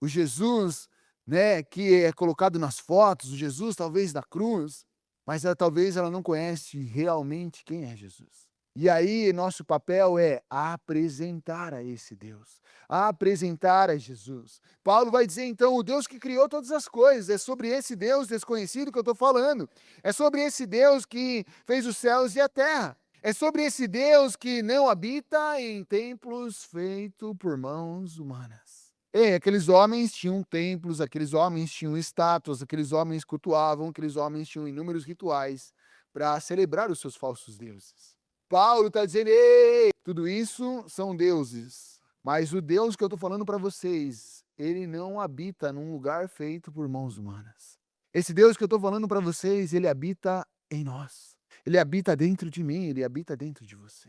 o Jesus, né, que é colocado nas fotos, o Jesus talvez da cruz, mas talvez ela não conhece realmente quem é Jesus. E aí, nosso papel é apresentar a esse Deus, apresentar a Jesus. Paulo vai dizer, então, o Deus que criou todas as coisas, é sobre esse Deus desconhecido que eu estou falando, é sobre esse Deus que fez os céus e a terra, é sobre esse Deus que não habita em templos feitos por mãos humanas. E aqueles homens tinham templos, aqueles homens tinham estátuas, aqueles homens cultuavam, aqueles homens tinham inúmeros rituais para celebrar os seus falsos deuses. Paulo está dizendo: ei, tudo isso são deuses, mas o Deus que eu estou falando para vocês, ele não habita num lugar feito por mãos humanas. Esse Deus que eu estou falando para vocês, ele habita em nós. Ele habita dentro de mim, ele habita dentro de você.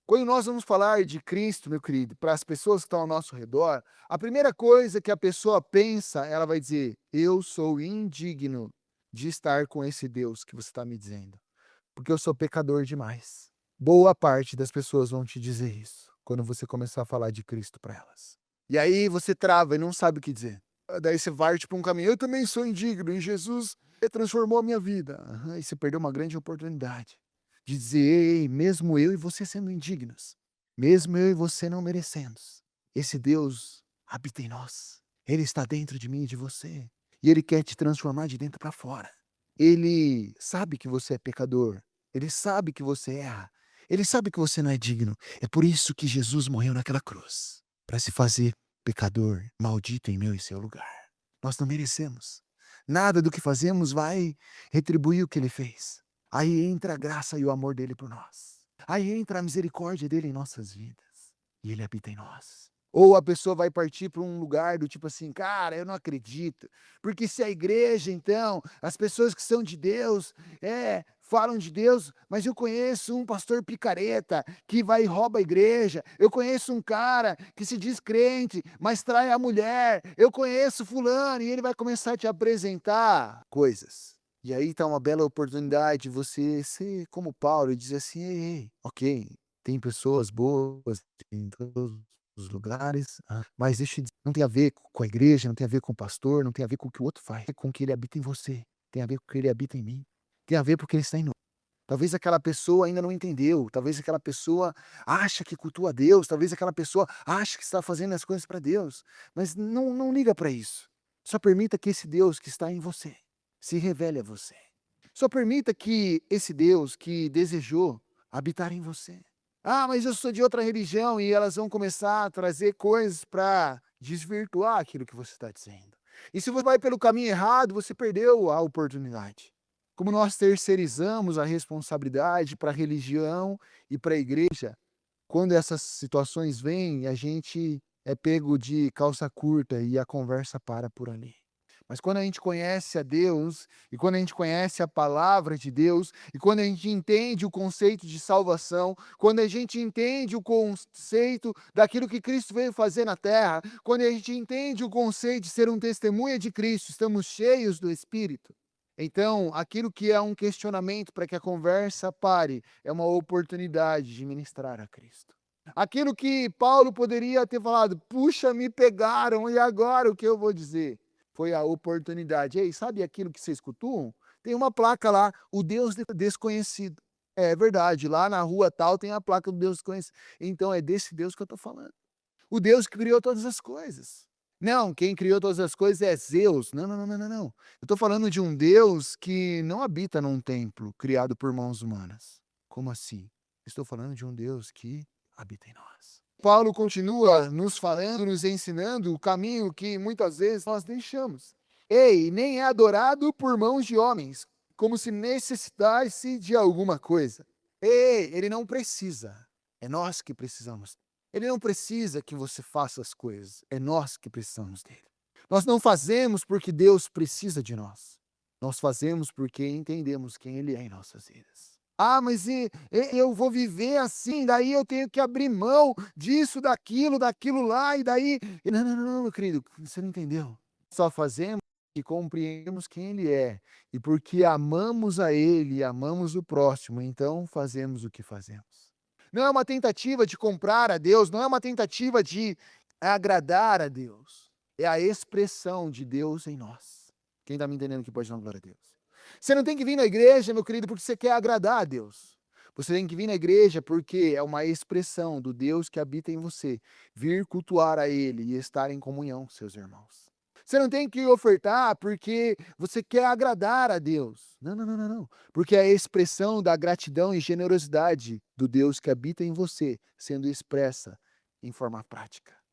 Quando nós vamos falar de Cristo, meu querido, para as pessoas que estão ao nosso redor, a primeira coisa que a pessoa pensa, ela vai dizer: eu sou indigno de estar com esse Deus que você está me dizendo, porque eu sou pecador demais. Boa parte das pessoas vão te dizer isso, quando você começar a falar de Cristo para elas. E aí você trava e não sabe o que dizer. Daí você parte para um caminho: eu também sou indigno, e Jesus transformou a minha vida. E você perdeu uma grande oportunidade de dizer: ei, mesmo eu e você sendo indignos, mesmo eu e você não merecendo, esse Deus habita em nós. Ele está dentro de mim e de você. E Ele quer te transformar de dentro para fora. Ele sabe que você é pecador. Ele sabe que você erra. Ele sabe que você não é digno. É por isso que Jesus morreu naquela cruz, para se fazer pecador, maldito em meu e seu lugar. Nós não merecemos. Nada do que fazemos vai retribuir o que ele fez. Aí entra a graça e o amor dele por nós. Aí entra a misericórdia dele em nossas vidas. E ele habita em nós. Ou a pessoa vai partir para um lugar do tipo assim: cara, eu não acredito. Porque se a igreja, então, as pessoas que são de Deus, falam de Deus, mas eu conheço um pastor picareta que vai e rouba a igreja. Eu conheço um cara que se diz crente, mas trai a mulher. Eu conheço fulano, e ele vai começar a te apresentar coisas. E aí está uma bela oportunidade de você ser como Paulo e dizer assim: ei, ei, ok, tem pessoas boas em todos os lugares, mas deixa eu dizer, não tem a ver com a igreja, não tem a ver com o pastor, não tem a ver com o que o outro faz, é com o que ele habita em você, tem a ver com o que ele habita em mim, tem a ver porque ele está em nós. Talvez aquela pessoa ainda não entendeu, talvez aquela pessoa acha que cultua a Deus, talvez aquela pessoa acha que está fazendo as coisas para Deus, mas não liga para isso. Só permita que esse Deus que está em você se revele a você. Só permita que esse Deus que desejou habitar em você. Ah, mas eu sou de outra religião, e elas vão começar a trazer coisas para desvirtuar aquilo que você está dizendo. E se você vai pelo caminho errado, você perdeu a oportunidade. Como nós terceirizamos a responsabilidade para a religião e para a igreja, quando essas situações vêm, a gente é pego de calça curta e a conversa para por ali. Mas quando a gente conhece a Deus, e quando a gente conhece a palavra de Deus, e quando a gente entende o conceito de salvação, quando a gente entende o conceito daquilo que Cristo veio fazer na terra, quando a gente entende o conceito de ser um testemunha de Cristo, estamos cheios do Espírito. Então, aquilo que é um questionamento para que a conversa pare, é uma oportunidade de ministrar a Cristo. Aquilo que Paulo poderia ter falado: puxa, me pegaram, e agora o que eu vou dizer? Foi a oportunidade. Ei, sabe aquilo que vocês cultuam? Tem uma placa lá, o Deus desconhecido. É verdade, lá na rua tal tem a placa do Deus desconhecido. Então é desse Deus que eu estou falando. O Deus que criou todas as coisas. Não, quem criou todas as coisas é Zeus. Não, não, não, não, não, não. Eu estou falando de um Deus que não habita num templo criado por mãos humanas. Como assim? Estou falando de um Deus que habita em nós. Paulo continua nos falando, nos ensinando o caminho que muitas vezes nós deixamos. Ei, nem é adorado por mãos de homens, como se necessitasse de alguma coisa. Ei, ele não precisa. É nós que precisamos. Ele não precisa que você faça as coisas. É nós que precisamos dele. Nós não fazemos porque Deus precisa de nós. Nós fazemos porque entendemos quem ele é em nossas vidas. Ah, mas eu vou viver assim, daí eu tenho que abrir mão disso, daquilo lá, e daí. Não, não, não, meu querido, você não entendeu. Só fazemos e compreendemos quem ele é. E porque amamos a ele e amamos o próximo, então fazemos o que fazemos. Não é uma tentativa de comprar a Deus, não é uma tentativa de agradar a Deus. É a expressão de Deus em nós. Quem está me entendendo que pode dar glória a Deus? Você não tem que vir na igreja, meu querido, porque você quer agradar a Deus. Você tem que vir na igreja porque é uma expressão do Deus que habita em você. Vir cultuar a Ele e estar em comunhão com seus irmãos. Você não tem que ofertar porque você quer agradar a Deus. Não, não, não, não, não. Porque é a expressão da gratidão e generosidade do Deus que habita em você, sendo expressa em forma prática.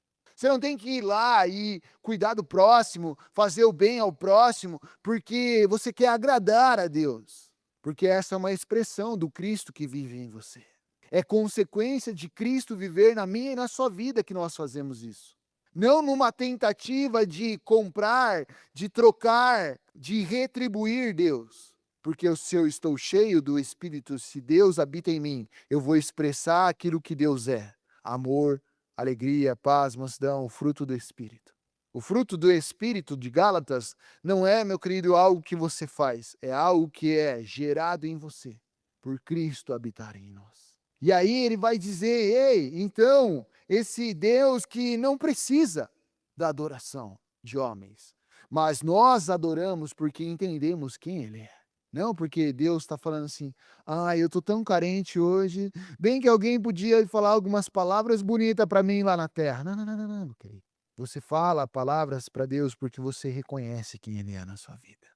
Você não tem que ir lá e cuidar do próximo, fazer o bem ao próximo, porque você quer agradar a Deus. Porque essa é uma expressão do Cristo que vive em você. É consequência de Cristo viver na minha e na sua vida que nós fazemos isso. Não numa tentativa de comprar, de trocar, de retribuir Deus. Porque se eu estou cheio do Espírito, se Deus habita em mim, eu vou expressar aquilo que Deus é: amor, alegria, paz, mansidão, o fruto do Espírito. O fruto do Espírito de Gálatas não é, meu querido, algo que você faz, é algo que é gerado em você, por Cristo habitar em nós. E aí ele vai dizer: ei, então, esse Deus que não precisa da adoração de homens, mas nós adoramos porque entendemos quem Ele é. Não porque Deus está falando assim: ah, eu estou tão carente hoje, bem que alguém podia falar algumas palavras bonitas para mim lá na terra. Não, não, não, não, não, querido. Você fala palavras para Deus porque você reconhece quem Ele é na sua vida.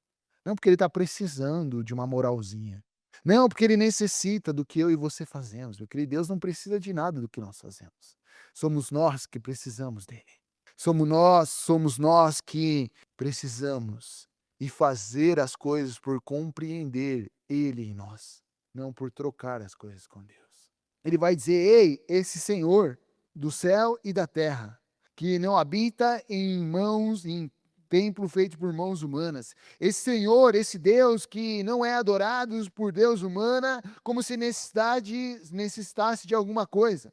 Não porque Ele está precisando de uma moralzinha. Não, porque Ele necessita do que eu e você fazemos. Meu querido, Deus não precisa de nada do que nós fazemos. Somos nós que precisamos dele. Somos nós que precisamos e fazer as coisas por compreender Ele em nós, não por trocar as coisas com Deus. Ele vai dizer: ei, esse Senhor do céu e da terra, que não habita em templo feito por mãos humanas. Esse Senhor, esse Deus que não é adorado por Deus humana como se necessitasse de alguma coisa.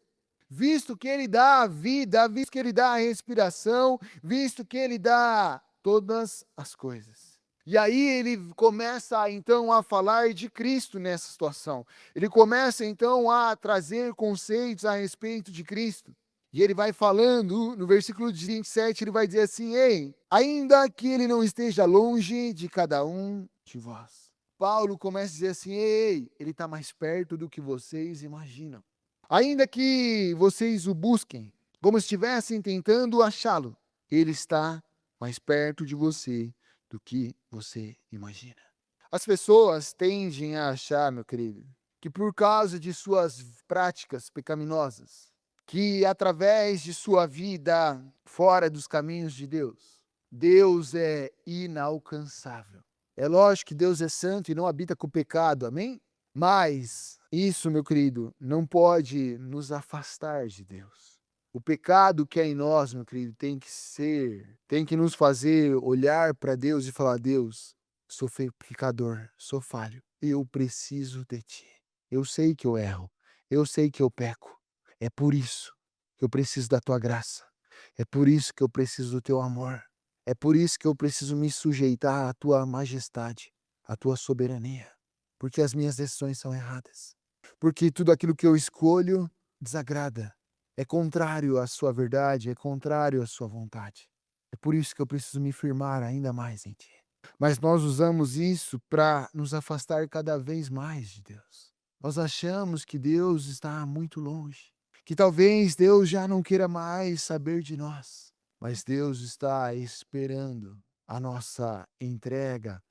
Visto que Ele dá a vida, visto que Ele dá a respiração, visto que Ele dá todas as coisas. E aí ele começa então a falar de Cristo nessa situação. Ele começa então a trazer conceitos a respeito de Cristo. E ele vai falando, no versículo 27, ele vai dizer assim: ei, ainda que ele não esteja longe de cada um de vós. Paulo começa a dizer assim: ei, ele está mais perto do que vocês imaginam. Ainda que vocês o busquem, como se estivessem tentando achá-lo, ele está mais perto de você do que você imagina. As pessoas tendem a achar, meu querido, que por causa de suas práticas pecaminosas, que através de sua vida fora dos caminhos de Deus, Deus é inalcançável. É lógico que Deus é santo e não habita com o pecado, amém? Mas isso, meu querido, não pode nos afastar de Deus. O pecado que é em nós, meu querido, tem que nos fazer olhar para Deus e falar: Deus, sou pecador, sou falho, eu preciso de Ti. Eu sei que eu erro, eu sei que eu peco. É por isso que eu preciso da Tua graça. É por isso que eu preciso do Teu amor. É por isso que eu preciso me sujeitar à Tua majestade, à Tua soberania. Porque as minhas decisões são erradas. Porque tudo aquilo que eu escolho desagrada. É contrário à sua verdade, é contrário à sua vontade. É por isso que eu preciso me firmar ainda mais em Ti. Mas nós usamos isso para nos afastar cada vez mais de Deus. Nós achamos que Deus está muito longe, que talvez Deus já não queira mais saber de nós, mas Deus está esperando a nossa entrega.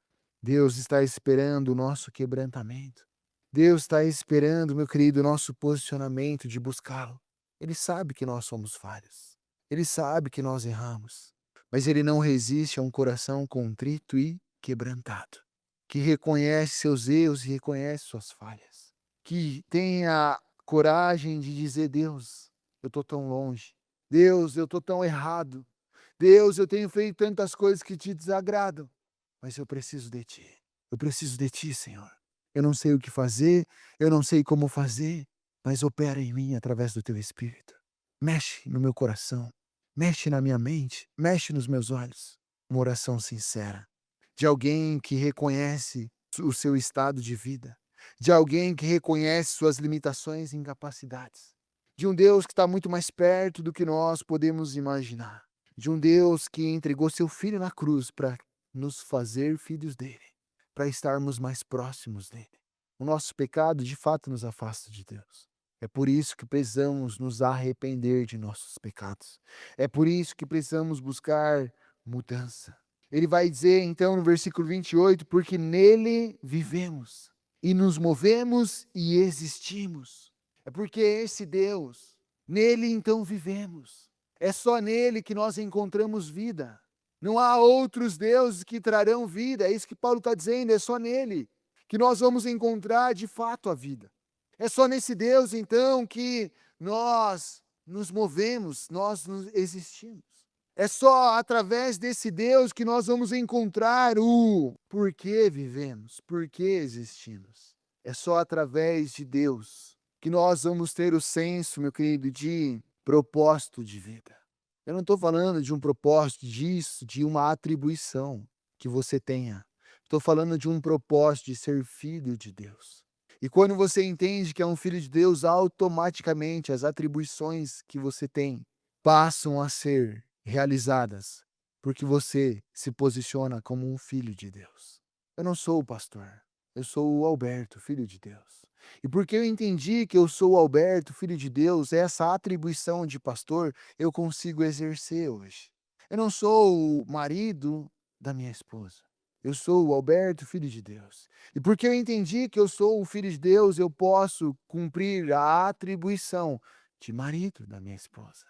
Deus está esperando o nosso quebrantamento. Deus está esperando, meu querido, o nosso posicionamento de buscá-lo. Ele sabe que nós somos falhos. Ele sabe que nós erramos. Mas ele não resiste a um coração contrito e quebrantado, que reconhece seus erros e reconhece suas falhas, que tem a coragem de dizer: Deus, eu estou tão longe. Deus, eu estou tão errado. Deus, eu tenho feito tantas coisas que te desagradam, mas eu preciso de ti. Eu preciso de ti, Senhor. Eu não sei o que fazer, eu não sei como fazer, mas opera em mim através do teu Espírito. Mexe no meu coração, mexe na minha mente, mexe nos meus olhos. Uma oração sincera, de alguém que reconhece o seu estado de vida, de alguém que reconhece suas limitações e incapacidades, de um Deus que está muito mais perto do que nós podemos imaginar, de um Deus que entregou seu Filho na cruz para nos fazer filhos dele, para estarmos mais próximos dele. O nosso pecado de fato nos afasta de Deus. É por isso que precisamos nos arrepender de nossos pecados. É por isso que precisamos buscar mudança. Ele vai dizer então no versículo 28, porque nele vivemos e nos movemos e existimos. É porque esse Deus, nele então vivemos. É só nele que nós encontramos vida. Não há outros deuses que trarão vida, é isso que Paulo está dizendo, é só nele que nós vamos encontrar de fato a vida. É só nesse Deus, então, que nós nos movemos, nós existimos. É só através desse Deus que nós vamos encontrar o porquê vivemos, porquê existimos. É só através de Deus que nós vamos ter o senso, meu querido, de propósito de vida. Eu não estou falando de um propósito disso, de uma atribuição que você tenha. Estou falando de um propósito de ser filho de Deus. E quando você entende que é um filho de Deus, automaticamente as atribuições que você tem passam a ser realizadas, porque você se posiciona como um filho de Deus. Eu não sou o pastor, eu sou o Alberto, filho de Deus. E porque eu entendi que eu sou o Alberto, filho de Deus, essa atribuição de pastor eu consigo exercer hoje. Eu não sou o marido da minha esposa. Eu sou o Alberto, filho de Deus. E porque eu entendi que eu sou um filho de Deus, eu posso cumprir a atribuição de marido da minha esposa.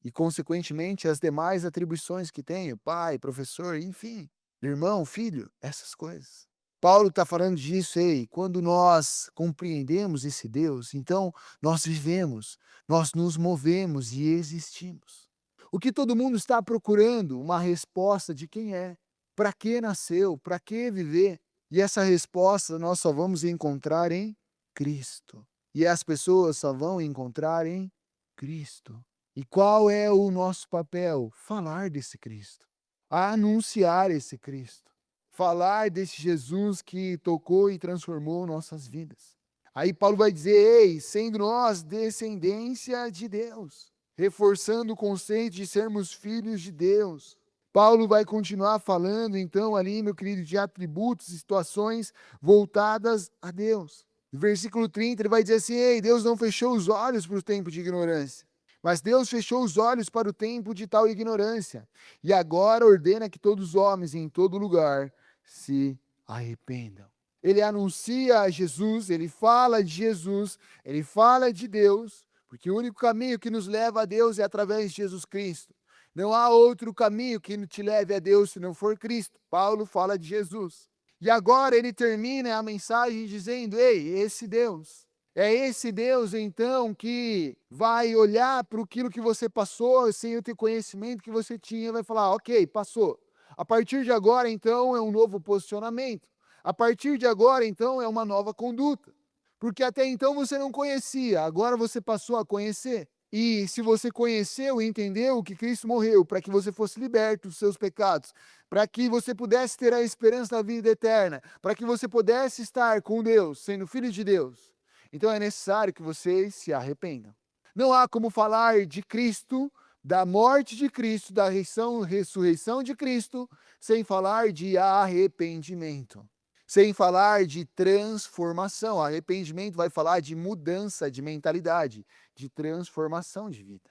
E, consequentemente, as demais atribuições que tenho, pai, professor, enfim, irmão, filho, essas coisas. Paulo está falando disso aí. Quando nós compreendemos esse Deus, então nós vivemos, nós nos movemos e existimos. O que todo mundo está procurando, uma resposta de quem é. Para que nasceu? Para que viver? E essa resposta nós só vamos encontrar em Cristo. E as pessoas só vão encontrar em Cristo. E qual é o nosso papel? Falar desse Cristo. Anunciar esse Cristo. Falar desse Jesus que tocou e transformou nossas vidas. Aí Paulo vai dizer: ei, sendo nós descendência de Deus, reforçando o conceito de sermos filhos de Deus. Paulo vai continuar falando, então, ali, meu querido, de atributos, situações voltadas a Deus. No versículo 30, ele vai dizer assim: ei, Deus não fechou os olhos para o tempo de ignorância, mas Deus fechou os olhos para o tempo de tal ignorância. E agora ordena que todos os homens em todo lugar se arrependam. Ele anuncia a Jesus, ele fala de Jesus, ele fala de Deus, porque o único caminho que nos leva a Deus é através de Jesus Cristo. Não há outro caminho que te leve a Deus se não for Cristo. Paulo fala de Jesus. E agora ele termina a mensagem dizendo: ei, esse Deus. É esse Deus, então, que vai olhar para aquilo que você passou, sem o teu conhecimento que você tinha, vai falar: ok, passou. A partir de agora, então, é um novo posicionamento. A partir de agora, então, é uma nova conduta. Porque até então você não conhecia, agora você passou a conhecer. E se você conheceu e entendeu que Cristo morreu para que você fosse liberto dos seus pecados, para que você pudesse ter a esperança da vida eterna, para que você pudesse estar com Deus, sendo filho de Deus, então é necessário que vocês se arrependam. Não há como falar de Cristo, da morte de Cristo, da ressurreição de Cristo, sem falar de arrependimento, sem falar de transformação. Arrependimento vai falar de mudança de mentalidade, de transformação de vida.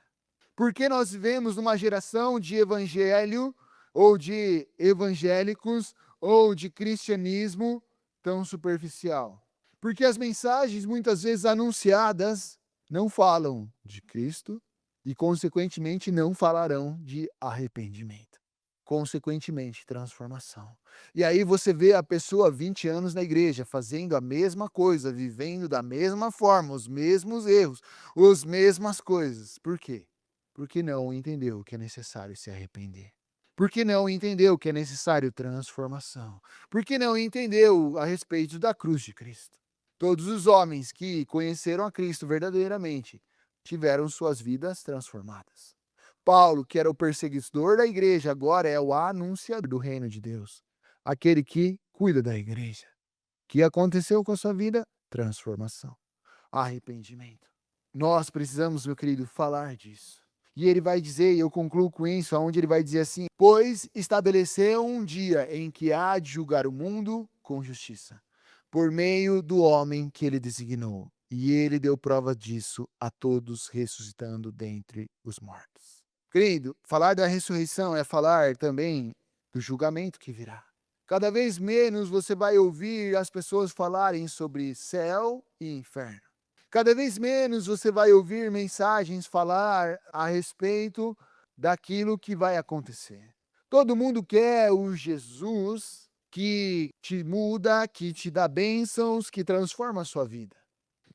Porque nós vivemos numa geração de evangelho, ou de evangélicos, ou de cristianismo tão superficial. Porque as mensagens muitas vezes anunciadas não falam de Cristo e, consequentemente, não falarão de arrependimento. Consequentemente, transformação. E aí você vê a pessoa 20 anos na igreja, fazendo a mesma coisa, vivendo da mesma forma, os mesmos erros, as mesmas coisas. Por quê? Porque não entendeu que é necessário se arrepender. Porque não entendeu que é necessário transformação. Porque não entendeu a respeito da cruz de Cristo. Todos os homens que conheceram a Cristo verdadeiramente tiveram suas vidas transformadas. Paulo, que era o perseguidor da igreja, agora é o anunciador do reino de Deus. Aquele que cuida da igreja. O que aconteceu com a sua vida? Transformação. Arrependimento. Nós precisamos, meu querido, falar disso. E ele vai dizer, e eu concluo com isso, onde ele vai dizer assim: pois estabeleceu um dia em que há de julgar o mundo com justiça, por meio do homem que ele designou. E ele deu prova disso a todos, ressuscitando dentre os mortos. Querido, falar da ressurreição é falar também do julgamento que virá. Cada vez menos você vai ouvir as pessoas falarem sobre céu e inferno. Cada vez menos você vai ouvir mensagens falar a respeito daquilo que vai acontecer. Todo mundo quer o Jesus que te muda, que te dá bênçãos, que transforma a sua vida.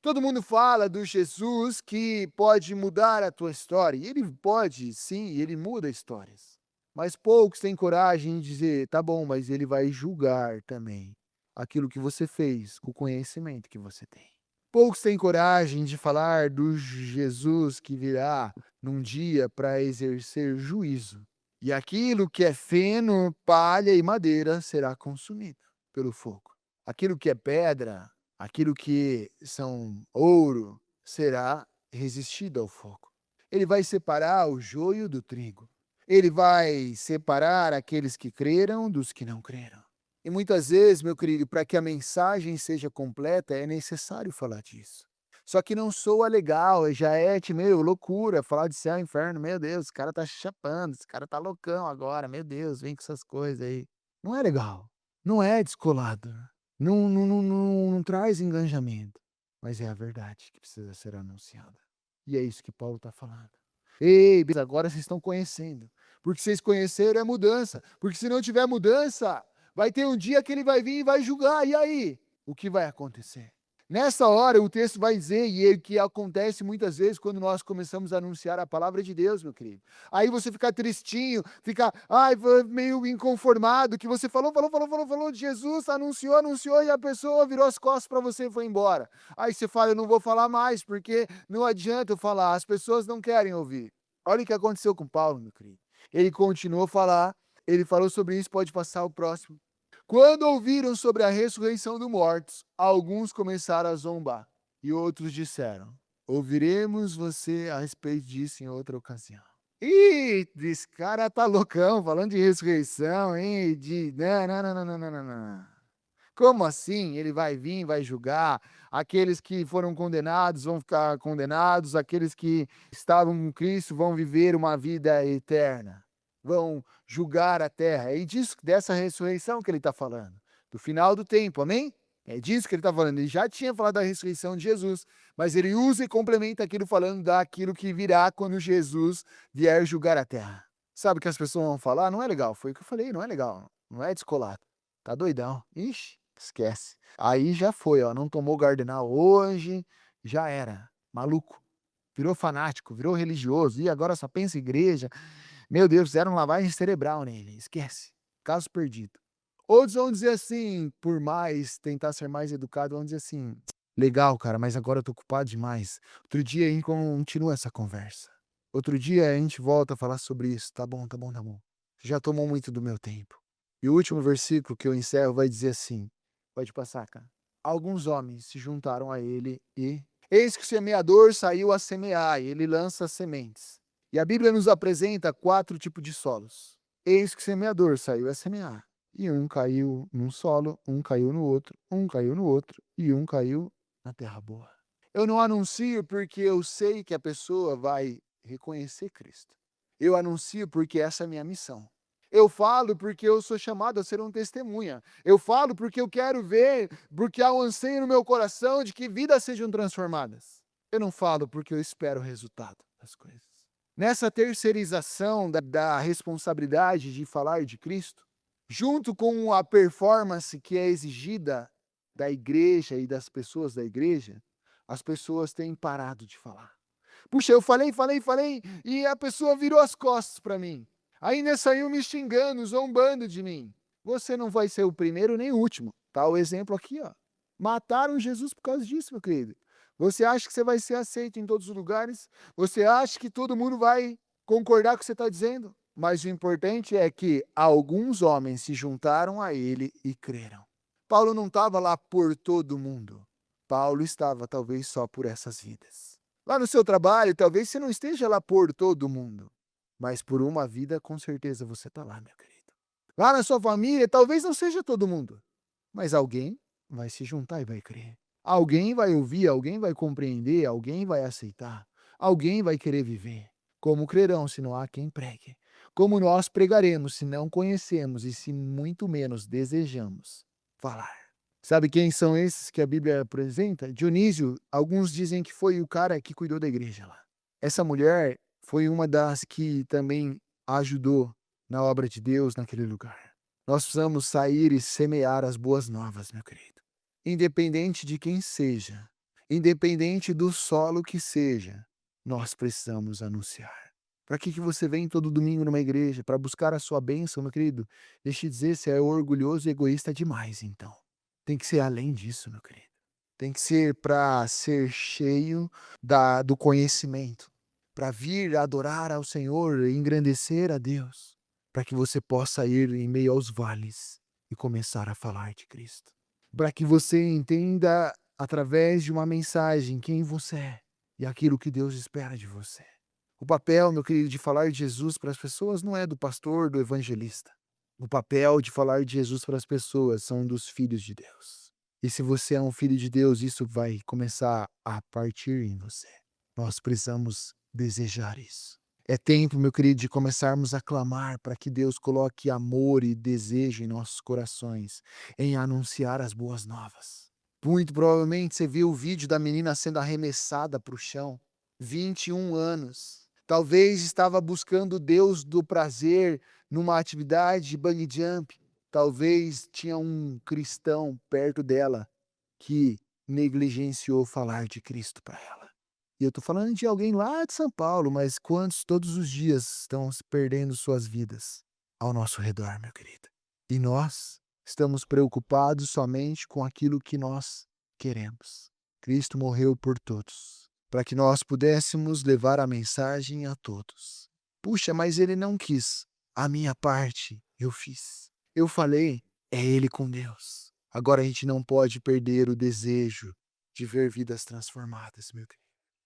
Todo mundo fala do Jesus que pode mudar a tua história. E ele pode, sim, ele muda histórias. Mas poucos têm coragem de dizer, tá bom, mas ele vai julgar também aquilo que você fez com o conhecimento que você tem. Poucos têm coragem de falar do Jesus que virá num dia para exercer juízo. E aquilo que é feno, palha e madeira será consumido pelo fogo. Aquilo que é pedra, aquilo que são ouro, será resistido ao fogo. Ele vai separar o joio do trigo. Ele vai separar aqueles que creram dos que não creram. E muitas vezes, meu querido, para que a mensagem seja completa, é necessário falar disso. Só que não soa legal, já é, meu, loucura falar de céu e inferno. Meu Deus, esse cara tá chapando, esse cara tá loucão agora. Meu Deus, vem com essas coisas aí. Não é legal, não é descolado, não traz engajamento. Mas é a verdade que precisa ser anunciada. E é isso que Paulo está falando. Ei, agora vocês estão conhecendo. Porque vocês conheceram é mudança. Porque se não tiver mudança, vai ter um dia que ele vai vir e vai julgar. E aí? O que vai acontecer? Nessa hora, o texto vai dizer, e é o que acontece muitas vezes quando nós começamos a anunciar a palavra de Deus, meu querido. Aí você fica tristinho, fica meio inconformado, que você falou de Jesus, anunciou, e a pessoa virou as costas para você e foi embora. Aí você fala, eu não vou falar mais, porque não adianta eu falar, as pessoas não querem ouvir. Olha o que aconteceu com Paulo, meu querido. Ele continuou a falar, ele falou sobre isso, pode passar o próximo. Quando ouviram sobre a ressurreição dos mortos, alguns começaram a zombar, e outros disseram: ouviremos você a respeito disso em outra ocasião. Ih, esse cara tá loucão, falando de ressurreição, hein? Não. Como assim? Ele vai vir, vai julgar. Aqueles que foram condenados vão ficar condenados, aqueles que estavam com Cristo vão viver uma vida eterna, vão julgar a terra. É disso, dessa ressurreição que ele está falando, do final do tempo, amém? É disso que ele está falando. Ele já tinha falado da ressurreição de Jesus, mas ele usa e complementa aquilo falando daquilo que virá quando Jesus vier julgar a terra. Sabe o que as pessoas vão falar? Não é legal. Foi o que eu falei, não é legal. Não é descolado. Tá doidão. Ixi, esquece. Aí já foi, ó. Não tomou Gardenal hoje, já era. Maluco. Virou fanático, virou religioso. E agora só pensa em igreja. Meu Deus, fizeram lavagem cerebral nele. Esquece. Caso perdido. Outros vão dizer assim, por mais tentar ser mais educado, vão dizer assim: legal, cara, mas agora eu tô ocupado demais. Outro dia a gente continua essa conversa. Outro dia a gente volta a falar sobre isso. Tá bom. Você já tomou muito do meu tempo. E o último versículo que eu encerro vai dizer assim: pode passar, cara. Alguns homens se juntaram a ele e eis que o semeador saiu a semear, e ele lança sementes. E a Bíblia nos apresenta 4 tipos de solos. Eis que o semeador saiu a semear. E um caiu num solo, um caiu no outro, um caiu no outro e um caiu na terra boa. Eu não anuncio porque eu sei que a pessoa vai reconhecer Cristo. Eu anuncio porque essa é a minha missão. Eu falo porque eu sou chamado a ser um testemunha. Eu falo porque eu quero ver, porque há um anseio no meu coração de que vidas sejam transformadas. Eu não falo porque eu espero o resultado das coisas. Nessa terceirização da responsabilidade de falar de Cristo, junto com a performance que é exigida da igreja e das pessoas da igreja, as pessoas têm parado de falar. Puxa, eu falei, e a pessoa virou as costas para mim. Ainda saiu me xingando, zombando de mim. Você não vai ser o primeiro nem o último. Tá o exemplo aqui, ó. Mataram Jesus por causa disso, meu querido. Você acha que você vai ser aceito em todos os lugares? Você acha que todo mundo vai concordar com o que você está dizendo? Mas o importante é que alguns homens se juntaram a ele e creram. Paulo não estava lá por todo mundo. Paulo estava talvez só por essas vidas. Lá no seu trabalho, talvez você não esteja lá por todo mundo, mas por uma vida, com certeza você está lá, meu querido. Lá na sua família, talvez não seja todo mundo, mas alguém vai se juntar e vai crer. Alguém vai ouvir, alguém vai compreender, alguém vai aceitar, alguém vai querer viver. Como crerão se não há quem pregue? Como nós pregaremos se não conhecemos e se muito menos desejamos falar? Sabe quem são esses que a Bíblia apresenta? Dionísio, alguns dizem que foi o cara que cuidou da igreja lá. Essa mulher foi uma das que também ajudou na obra de Deus naquele lugar. Nós precisamos sair e semear as boas novas, meu querido. Independente de quem seja, independente do solo que seja, nós precisamos anunciar. Para que você vem todo domingo numa igreja? Para buscar a sua bênção, meu querido? Deixa eu te dizer, você é orgulhoso e egoísta demais, então. Tem que ser além disso, meu querido. Tem que ser para ser cheio do conhecimento, para vir adorar ao Senhor e engrandecer a Deus, para que você possa ir em meio aos vales e começar a falar de Cristo. Para que você entenda através de uma mensagem quem você é e aquilo que Deus espera de você. O papel, meu querido, de falar de Jesus para as pessoas não é do pastor, do evangelista. O papel de falar de Jesus para as pessoas são dos filhos de Deus. E se você é um filho de Deus, isso vai começar a partir em você. Nós precisamos desejar isso. É tempo, meu querido, de começarmos a clamar para que Deus coloque amor e desejo em nossos corações, em anunciar as boas novas. Muito provavelmente você viu o vídeo da menina sendo arremessada para o chão, 21 anos. Talvez estava buscando o Deus do prazer numa atividade de bungee jump. Talvez tinha um cristão perto dela que negligenciou falar de Cristo para ela. E eu estou falando de alguém lá de São Paulo, mas quantos todos os dias estão se perdendo suas vidas ao nosso redor, meu querido? E nós estamos preocupados somente com aquilo que nós queremos. Cristo morreu por todos, para que nós pudéssemos levar a mensagem a todos. Puxa, mas ele não quis. A minha parte eu fiz. Eu falei, é ele com Deus. Agora a gente não pode perder o desejo de ver vidas transformadas, meu querido.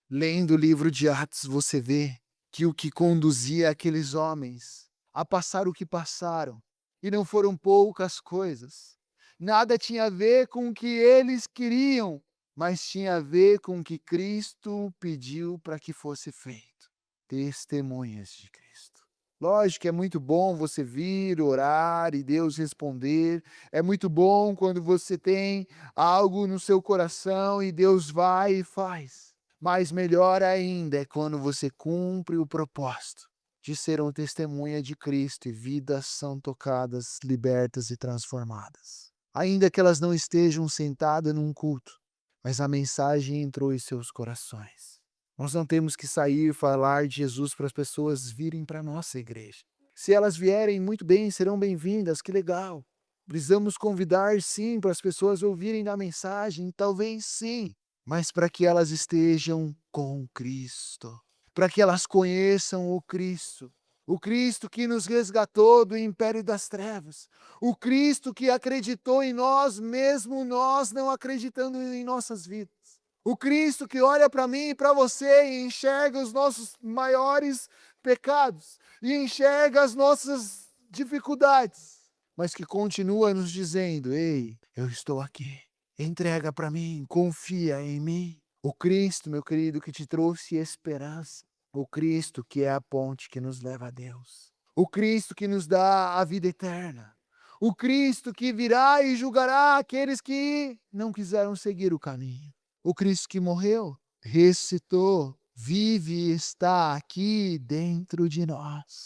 Lendo o livro de Atos, você vê que o que conduzia aqueles homens a passar o que passaram, e não foram poucas coisas, nada tinha a ver com o que eles queriam, mas tinha a ver com o que Cristo pediu para que fosse feito. Testemunhas de Cristo. Lógico que é muito bom você vir, orar e Deus responder. É muito bom quando você tem algo no seu coração e Deus vai e faz. Mas melhor ainda é quando você cumpre o propósito de ser uma testemunha de Cristo e vidas são tocadas, libertas e transformadas. Ainda que elas não estejam sentadas num culto, mas a mensagem entrou em seus corações. Nós não temos que sair e falar de Jesus para as pessoas virem para a nossa igreja. Se elas vierem, muito bem, serão bem-vindas, que legal. Precisamos convidar, sim, para as pessoas ouvirem da mensagem, talvez sim, mas para que elas estejam com Cristo, para que elas conheçam o Cristo que nos resgatou do império das trevas, o Cristo que acreditou em nós, mesmo nós não acreditando em nossas vidas. O Cristo que olha para mim e para você e enxerga os nossos maiores pecados e enxerga as nossas dificuldades, mas que continua nos dizendo: ei, eu estou aqui. Entrega para mim, confia em mim. O Cristo, meu querido, que te trouxe esperança. O Cristo que é a ponte que nos leva a Deus. O Cristo que nos dá a vida eterna. O Cristo que virá e julgará aqueles que não quiseram seguir o caminho. O Cristo que morreu, ressuscitou, vive e está aqui dentro de nós.